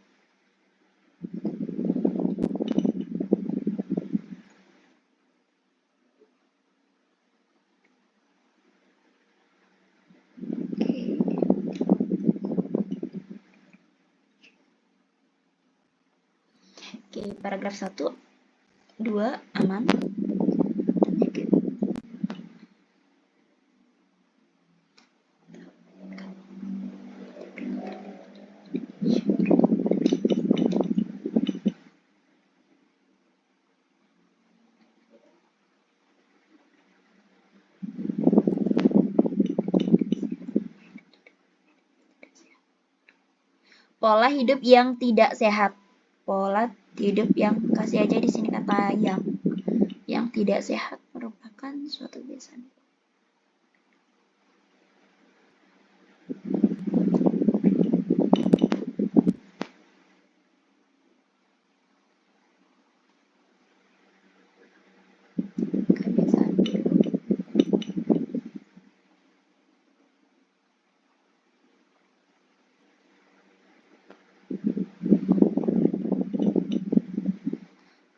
paragraf 1, 2 aman. Pola hidup yang tidak sehat. Pola hidup yang, kasih aja di sini kata yang. yang tidak sehat merupakan suatu kebiasaan.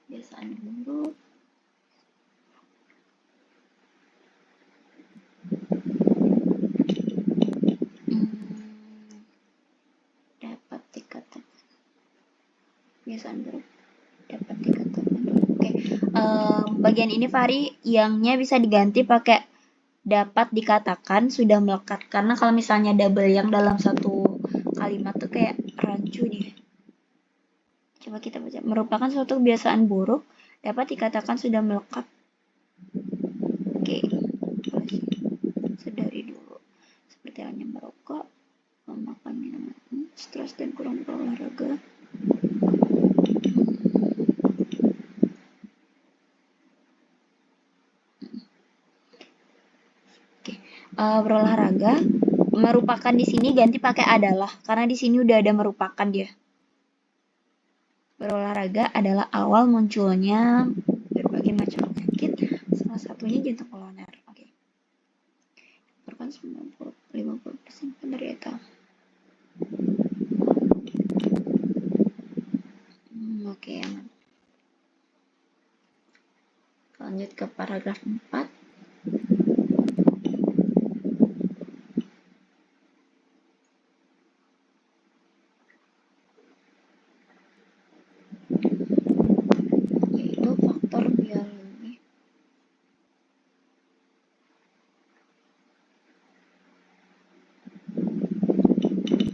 Kebiasaan buruk. Dapat dikatakan kebiasaan buruk dapat dikatakan. Oke, bagian ini Fahri yangnya bisa diganti pakai dapat dikatakan sudah melekat, karena kalau misalnya double yang dalam satu kalimat tuh kayak rancu dia. Coba kita baca, merupakan suatu kebiasaan buruk dapat dikatakan sudah melekat. Oke, sedari dulu seperti halnya merokok, memakan minuman, stres dan kurang berolahraga. Berolahraga merupakan di sini ganti pakai adalah, karena di sini udah ada merupakan dia. Berolahraga adalah awal munculnya berbagai macam penyakit, salah satunya jantung koroner. Oke. Merupakan 50% penderita. Oke, aman. Lanjut ke paragraf 4. Yaitu faktor biologi.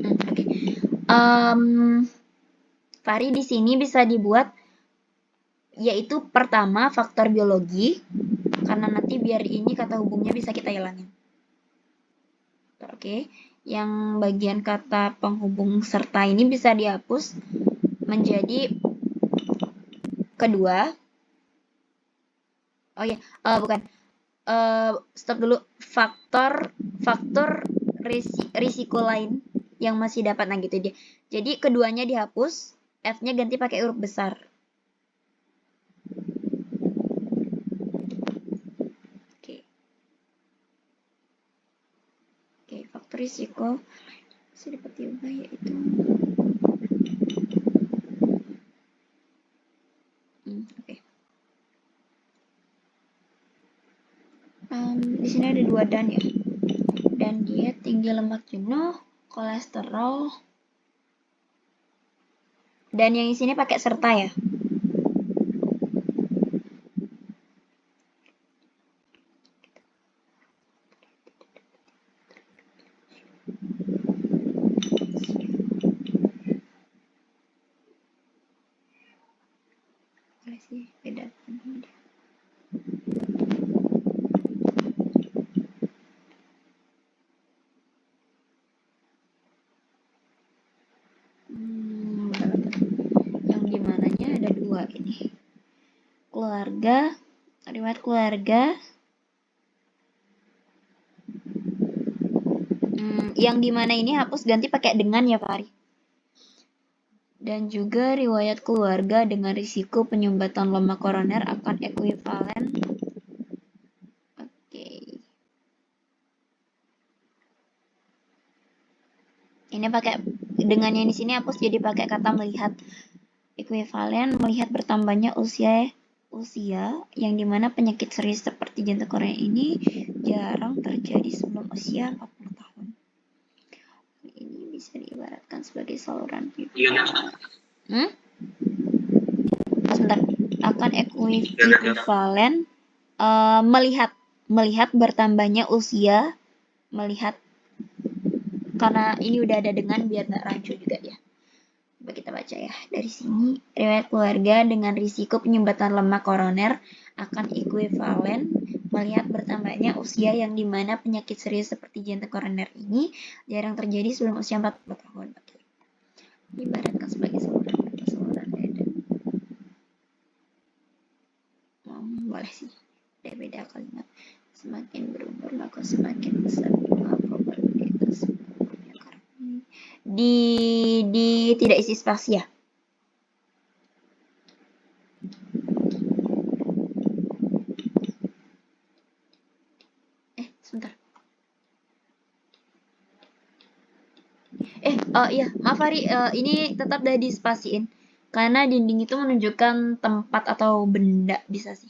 Oke. Fahri di sini bisa dibuat yaitu pertama faktor biologi, karena nanti biar ini kata hubungnya bisa kita hilangin. Oke, yang bagian kata penghubung serta ini bisa dihapus menjadi kedua. Oh ya, bukan. Stop dulu. Faktor risiko lain yang masih dapat, nah gitu dia. Jadi keduanya dihapus, F-nya ganti pakai huruf besar. Oke, faktor risiko bisa dapat diubah yaitu oke. Di sini ada 2 dan ya. Dan dia tinggi lemak jenuh, kolesterol, dan yang di sini pakai serta ya. Boleh sih beda. Yang dimananya ada 2 ini. Keluarga, riwayat keluarga. Yang dimana ini hapus ganti pakai dengan ya Fahri. Dan juga riwayat keluarga dengan risiko penyumbatan lemak koroner akan ekuivalen. Oke. Ini pakai dengannya di sini hapus jadi pakai kata melihat. Ekuivalen melihat bertambahnya usia yang dimana penyakit serius seperti jantung koroner ini jarang terjadi sebelum usia 40 tahun. Ini bisa diibaratkan sebagai saluran pipa. Sebentar. Akan ekuivalen melihat bertambahnya usia, melihat, karena ini udah ada dengan biar nggak rancu juga ya. Coba kita baca ya. Dari sini, riwayat keluarga dengan risiko penyumbatan lemak koroner akan ekuivalen melihat bertambahnya usia yang dimana penyakit serius seperti jantung koroner ini jarang terjadi sebelum usia 40 tahun. Oke. Diibaratkan sebagai saluran dada. Boleh kalimat. Semakin berumur maka semakin besar pula probabilitas di tidak isi spasi ya. Sebentar. Iya, maaf Fari, ini tetap dah dispasiin. Karena dinding itu menunjukkan tempat atau benda bisa sih.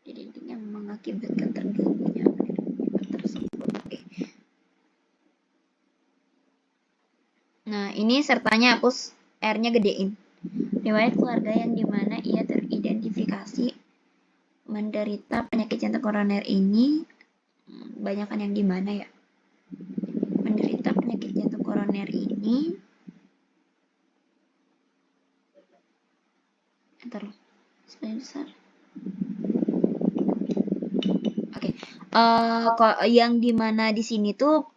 Di dinding yang mengakibatkan terganggunya tersebut. Oke. Nah, ini sertanya hapus, R-nya gedein. Riwayat keluarga yang dimana ia teridentifikasi menderita penyakit jantung koroner ini, banyakkan yang dimana ya? Menderita penyakit jantung koroner ini, ntar loh, sebagian besar. Oke, yang dimana di sini tuh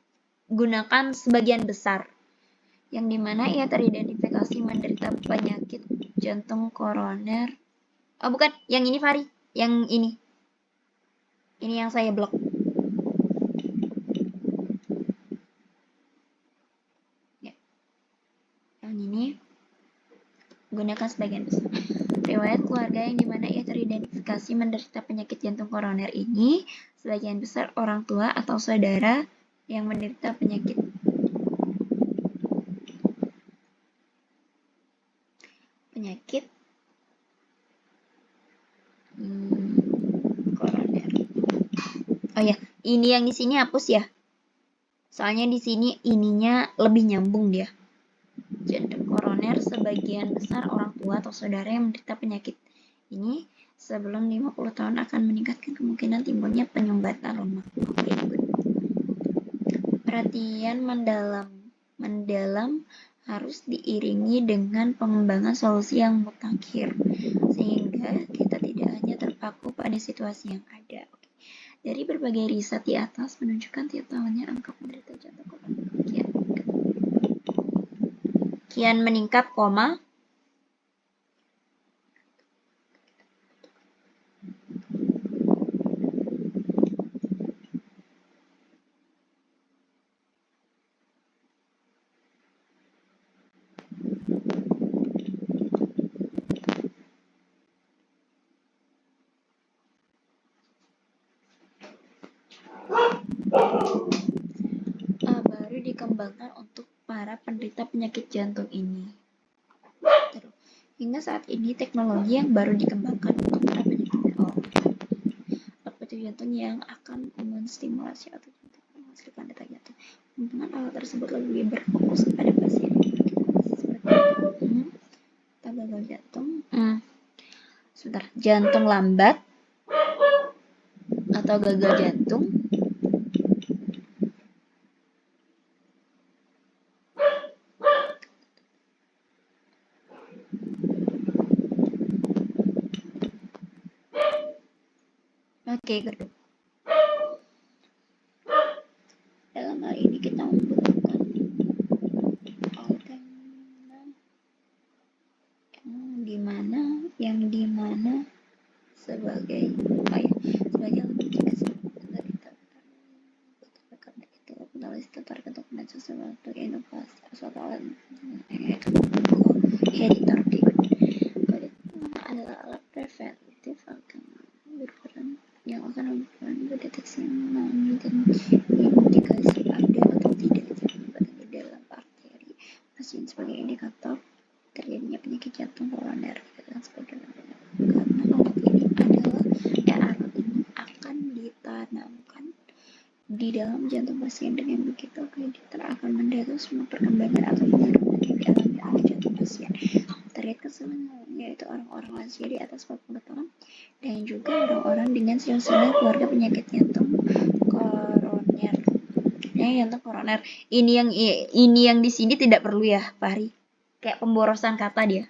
gunakan sebagian besar. Yang dimana ia teridentifikasi menderita penyakit jantung koroner. Oh bukan, yang ini Fari, yang ini. Ini yang saya blok. Ya. Yang ini gunakan sebagian besar. Riwayat keluarga yang dimana ia teridentifikasi menderita penyakit jantung koroner ini, sebagian besar orang tua atau saudara yang menderita penyakit koroner. Oh ya, ini yang di sini hapus ya. Soalnya di sini ininya lebih nyambung dia. Jantung koroner sebagian besar orang tua atau saudara yang menderita penyakit ini sebelum 50 tahun akan meningkatkan kemungkinan timbulnya penyumbatan lemak. Perhatian mendalam harus diiringi dengan pengembangan solusi yang mutakhir, sehingga kita tidak hanya terpaku pada situasi yang ada. Dari berbagai riset di atas menunjukkan tiap tahunnya angka penderita jantung koroner kian meningkat, baru dikembangkan untuk para penderita penyakit jantung ini. Hingga saat ini teknologi yang baru dikembangkan untuk para penyakit jantung yang akan menstimulasi otot jantung menghasilkan detak jantung. Penggunaan alat tersebut lebih berfokus pada pasien yang seperti gagal jantung, jantung lambat atau gagal jantung. Oke, gedung. Dalam hal ini kita membutuhkan yang dimana sebagai sesuatu inovasi suatu alat editor adalah alat preventif yang akan mendeteksi indikasi ada atau tidak jantung di dalam arteri pasien sebagai indikator terjadinya penyakit jantung koroner dan sebagainya. Karena alat ini akan ditanamkan di dalam jantung pasien, dengan begitu editor akan mendata semua perkembangan atau penurunan yang dialami oleh jantung pasien terkait keseluruhan, yaitu orang-orang lansia di atas 40 tahun dan juga orang-orang dengan silsilah keluarga penyakit jantung koroner. Jantung koroner. Ini yang di sini tidak perlu ya, Fahri. Kayak pemborosan kata dia.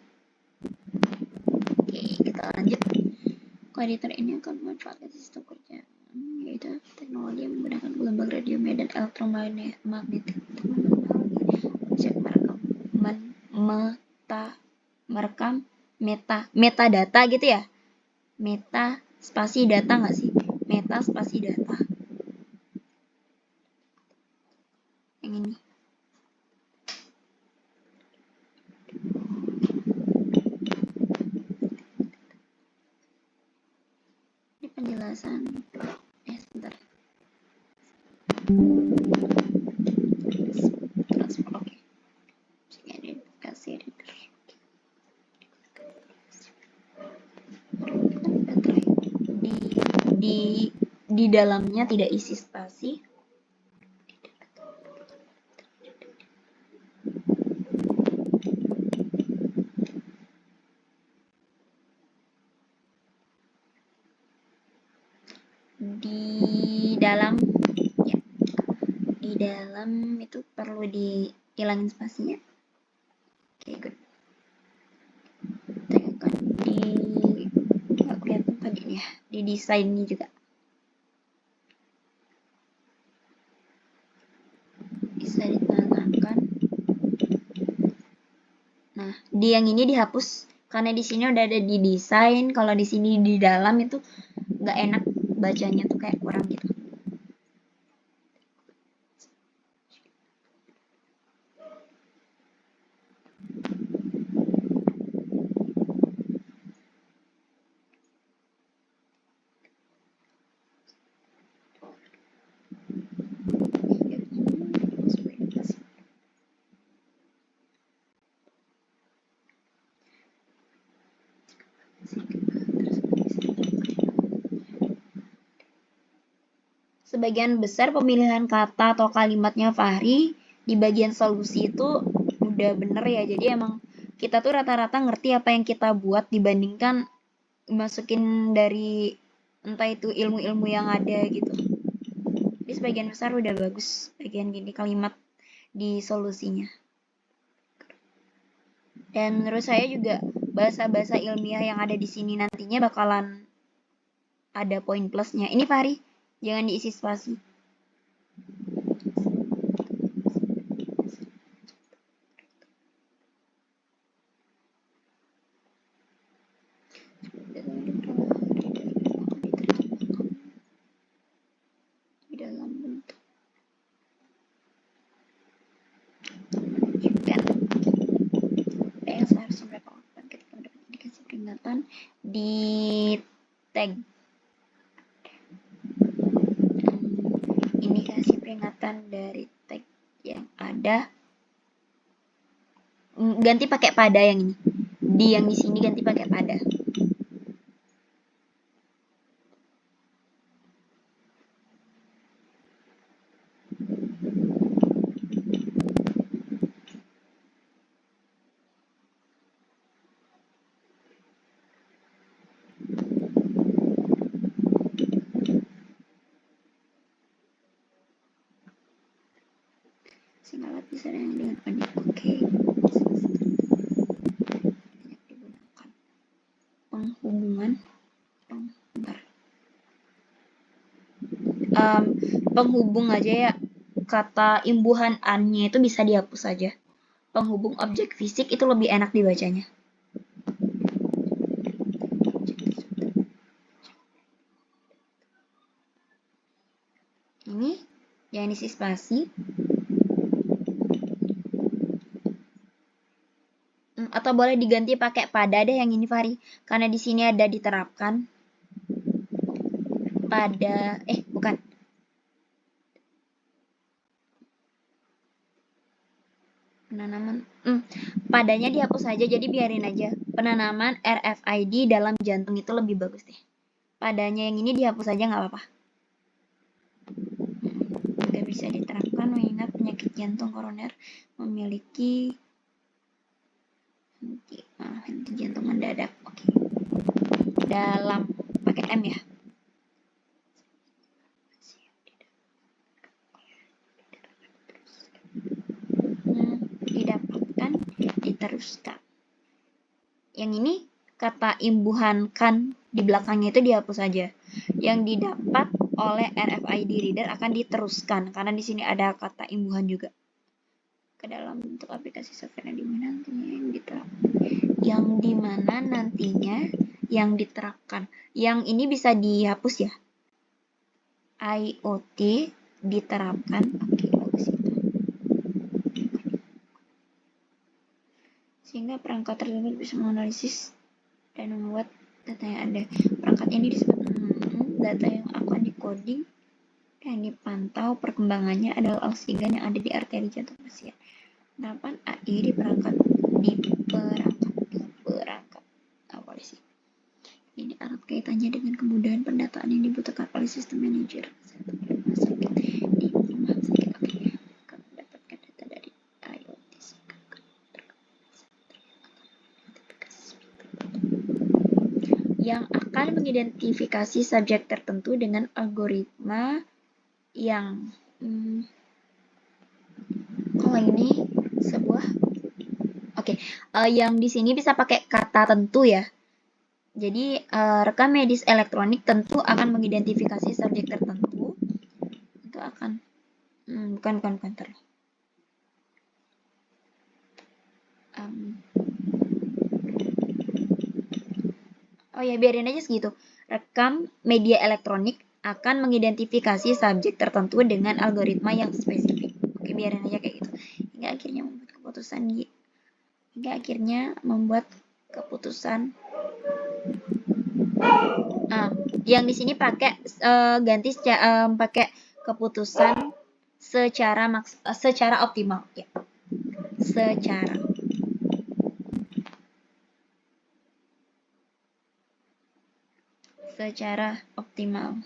Oke, kita lanjut. Editor ini akan memanfaatkan sistem kerja, yaitu teknologi yang menggunakan gelombang radio dan elektromagnetik untuk merekam metadata gitu ya. Meta spasi data nggak sih? meta spasi data. Yang ini. Ini penjelasan. Sebentar. Transfer, oke. Ini kasih reader. Di dalamnya tidak isi spasi. Di dalam ya, di dalam itu perlu dihilangin spasinya. Oke, good. Tekan di nggak kelihatan tadi nih ya, di desainnya juga. Bisa ditanakan. Nah, di yang ini dihapus karena di sini udah ada di desain. Kalau di sini di dalam itu nggak enak bacanya tuh, kayak kurang gitu. Sebagian besar pemilihan kata atau kalimatnya Fahri di bagian solusi itu udah bener ya. Jadi emang kita tuh rata-rata ngerti apa yang kita buat dibandingkan masukin dari entah itu ilmu-ilmu yang ada gitu. Jadi sebagian besar udah bagus bagian gini kalimat di solusinya. Dan menurut saya juga bahasa-bahasa ilmiah yang ada di sini nantinya bakalan ada poin plusnya. Ini Fahri, jangan diisi spasi. Di dalam bentuk juga yang seharusnya berapa lakukan ketika mendapat indikasi peringatan di tag. Indikasi peringatan dari tag yang ada ganti pakai pada yang ini. Di yang di sini ganti pakai pada. Singkat bisa dengan panik. Oke. Digunakan penghubungan penghubung aja ya, kata imbuhan an-nya itu bisa dihapus saja. Penghubung objek fisik itu lebih enak dibacanya. Ini yang isi spasi. Atau boleh diganti pakai pada deh yang ini Fahri, karena di sini ada diterapkan pada bukan penanaman padanya dihapus saja, jadi biarin aja penanaman RFID dalam jantung itu lebih bagus deh. Padanya yang ini dihapus saja nggak apa-apa. Tidak bisa diterapkan mengingat penyakit jantung koroner memiliki henti jantung mendadak. Oke. Dalam pakai M ya. Didapatkan, diteruskan. Yang ini kata imbuhan kan di belakangnya itu dihapus saja. Yang didapat oleh RFID reader akan diteruskan karena di sini ada kata imbuhan juga ke dalam bentuk aplikasi software yang dimana nantinya yang diterapkan. Yang ini bisa dihapus ya. IoT diterapkan. Oke, bagus itu. Sehingga perangkat tersebut bisa menganalisis dan membuat data yang ada. Perangkat ini disebut data yang akan dikoding dan dipantau perkembangannya adalah oksigen yang ada di arteri jantung pasien. Penerapan AI di perangkat awal sih. Ini erat kaitannya dengan kemudahan pendataan yang dibutuhkan oleh sistem manajer kesehatan di rumah sakit. Oke, mendapatkan data dari IoT yang akan mengidentifikasi subjek tertentu dengan algoritma yang kalau ini sebuah yang di sini bisa pakai kata tentu ya. Jadi rekam medis elektronik tentu akan mengidentifikasi subjek tertentu. Itu akan bukan terus. Oh ya, biarin aja segitu. Rekam media elektronik akan mengidentifikasi subjek tertentu dengan algoritma yang spesifik. Oke, biarin aja kayak gitu. Hingga akhirnya membuat keputusan. Yang di sini pakai ganti pakai keputusan secara optimal ya. Secara optimal.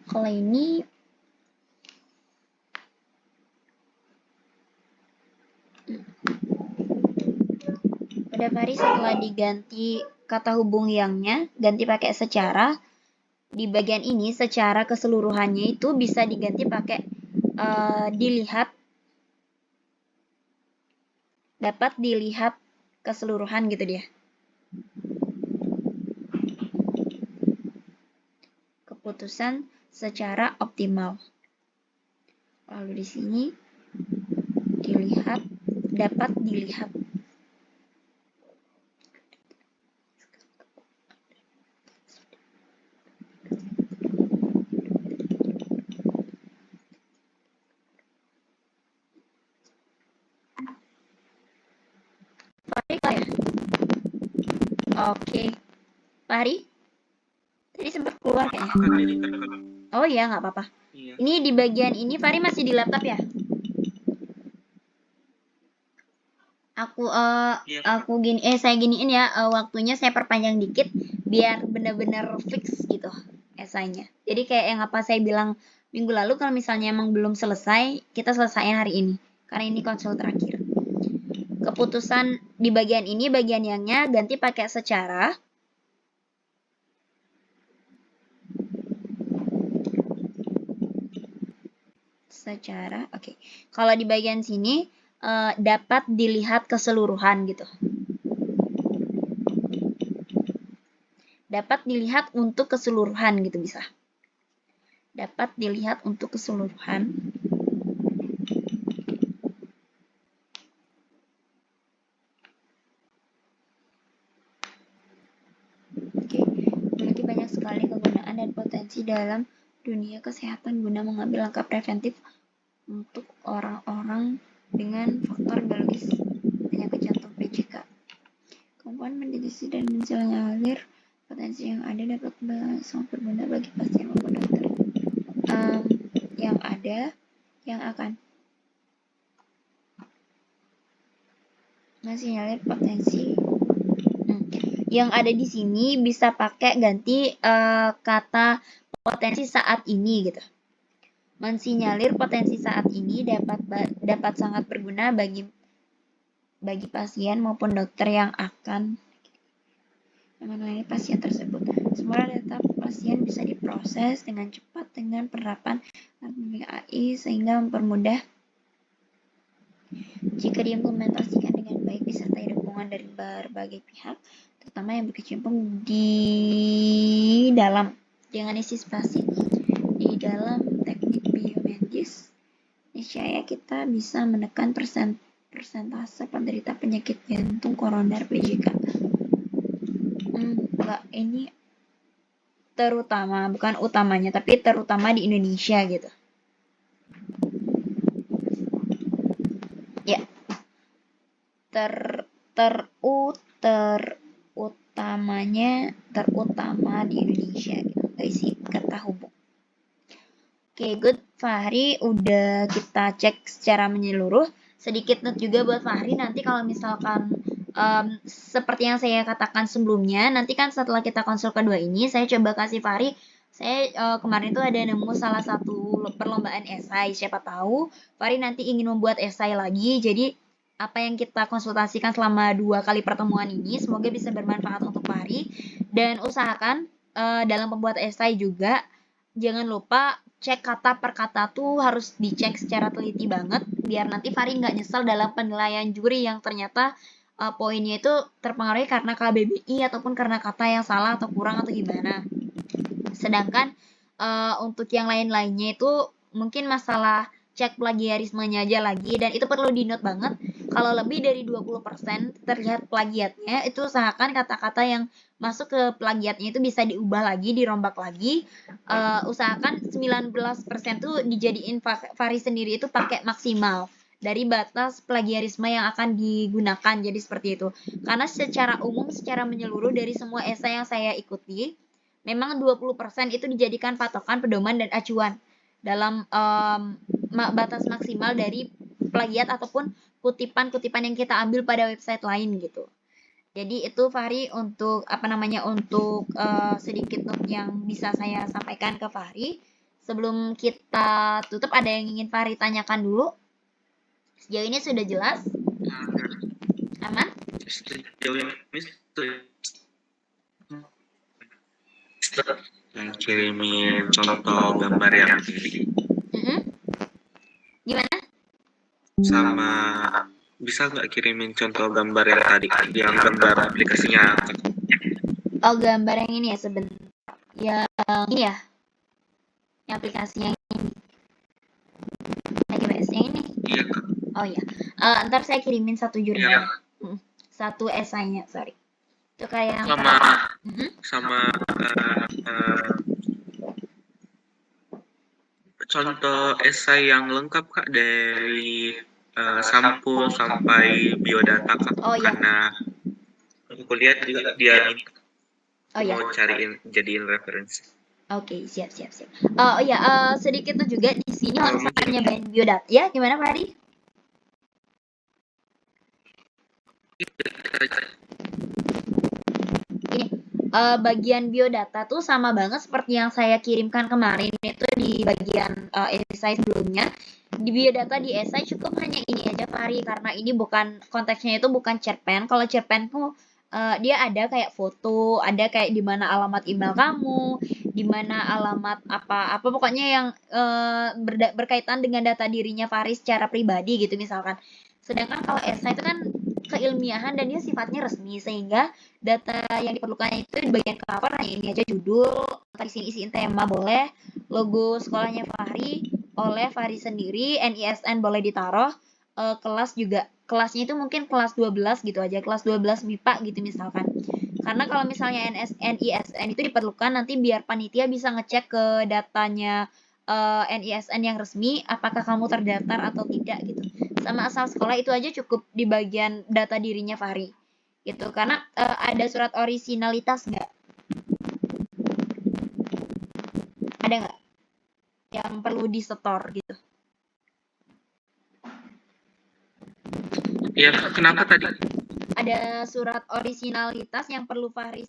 Kalau ini pada Fahri setelah diganti kata hubung yangnya, ganti pakai secara. Di bagian ini secara keseluruhannya itu bisa diganti pakai dilihat, dapat dilihat keseluruhan gitu dia. Keputusan secara optimal. Lalu di sini dilihat, dapat dilihat. Oke, Fahri? Tadi sempat keluar kayaknya. Oh iya, nggak apa-apa. Iya. Ini di bagian ini Fahri masih di laptop ya? Saya giniin ya, waktunya saya perpanjang dikit biar benar-benar fix gitu esainya. Jadi kayak yang apa saya bilang minggu lalu, kalau misalnya emang belum selesai, kita selesaiin hari ini. Karena ini konsul terakhir. Keputusan di bagian ini, bagian yangnya ganti pakai secara. Oke. Kalau di bagian sini dapat dilihat keseluruhan gitu. Dapat dilihat untuk keseluruhan gitu bisa. Dapat dilihat untuk keseluruhan. Oke. Memiliki banyak sekali kegunaan dan potensi dalam dunia kesehatan guna mengambil langkah preventif untuk orang-orang dengan faktor biologis penyakit jantung PJK. Kemampuan mendeteksi dan mensinyalir potensi yang ada dapat sangat berguna bagi pasien maupun dokter. Yang akan mensinyalir potensi yang ada di sini bisa pakai ganti kata potensi saat ini gitu. Mensinyalir potensi saat ini dapat sangat berguna bagi pasien maupun dokter yang akan menangani pasien tersebut. Semua data pasien bisa diproses dengan cepat dengan penerapan algoritma AI sehingga mempermudah jika diimplementasikan dengan baik disertai dukungan dari berbagai pihak, terutama yang berkecimpung di dalam analisis di dalam teknik biomedis, niscaya kita bisa menekan persentase penderita penyakit jantung koroner PJK. Ini terutama, bukan utamanya, tapi terutama di Indonesia gitu. Ya, terutama di Indonesia gitu. Guys, sih kata hubung. Oke, good. Fahri udah kita cek secara menyeluruh. Sedikit note juga buat Fahri, nanti kalau misalkan seperti yang saya katakan sebelumnya, nanti kan setelah kita konsul kedua ini, saya coba kasih Fahri, saya kemarin tuh ada nemu salah satu perlombaan esai, siapa tahu Fahri nanti ingin membuat esai lagi, jadi apa yang kita konsultasikan selama 2 kali pertemuan ini, semoga bisa bermanfaat untuk Fahri, dan usahakan dalam pembuat esai juga, jangan lupa cek kata per kata tuh harus dicek secara teliti banget biar nanti Fahri nggak nyesel dalam penilaian juri yang ternyata poinnya itu terpengaruhi karena KBBI ataupun karena kata yang salah atau kurang atau gimana. Sedangkan untuk yang lain-lainnya itu mungkin masalah cek plagiarismenya aja lagi dan itu perlu di-note banget. Kalau lebih dari 20% terlihat plagiatnya, itu usahakan kata-kata yang masuk ke plagiatnya itu bisa diubah lagi, dirombak lagi. Usahakan 19% tuh dijadiin Fahri sendiri itu pakai maksimal dari batas plagiarisme yang akan digunakan. Jadi seperti itu. Karena secara umum, secara menyeluruh dari semua esai yang saya ikuti, memang 20% itu dijadikan patokan, pedoman, dan acuan dalam batas maksimal dari plagiat ataupun kutipan-kutipan yang kita ambil pada website lain gitu. Jadi itu Fahri untuk untuk sedikit note yang bisa saya sampaikan ke Fahri. Sebelum kita tutup, ada yang ingin Fahri tanyakan dulu? Sejauh ini sudah jelas? Aman? Sejauh ini kirimin contoh gambar yang tadi. Gimana? Sama bisa nggak kirimin contoh gambar yang tadi, yang gambar aplikasinya? Oh, gambar yang ini ya sebentar. Yang ini ya? Yang aplikasinya ini. Lagi yang ini? Iya, Kak. Oh ya. Ntar saya kirimin satu jurnal. Iya. Satu esainya, sorry. Itu kayak sama contoh esai yang lengkap Kak dari sampul sampai biodata Kak. Oh iya. Karena aku lihat juga dia mau cariin jadiin referensi. Oke, siap. Oh iya, sedikit tuh juga di sini kalau misalkan nyobain biodata ya, gimana Pak Adi? Ini bagian biodata tuh sama banget seperti yang saya kirimkan kemarin itu di bagian esai sebelumnya. Di biodata di esai cukup hanya ini aja Fahri, karena ini bukan konteksnya itu bukan cerpen. Kalau cerpen tuh dia ada kayak foto, ada kayak di mana alamat email kamu, di mana alamat apa pokoknya yang berkaitan dengan data dirinya Fahri secara pribadi gitu misalkan. Sedangkan kalau esai itu kan keilmiahan dan dia sifatnya resmi, sehingga data yang diperlukan itu di bagian cover hanya ini aja, judul, di sini isiin tema boleh, logo sekolahnya Fahri oleh Fahri sendiri, NISN boleh ditaruh, kelas juga, kelasnya itu mungkin kelas 12 gitu aja, kelas 12 MIPA gitu misalkan. Karena kalau misalnya NISN itu diperlukan nanti biar panitia bisa ngecek ke datanya NISN yang resmi apakah kamu terdaftar atau tidak gitu. Sama asal sekolah itu aja cukup di bagian data dirinya Fahri gitu. Karena ada surat orisinalitas nggak? Ada nggak yang perlu disetor gitu? Iya, kenapa tadi? Ada surat orisinalitas yang perlu Fahri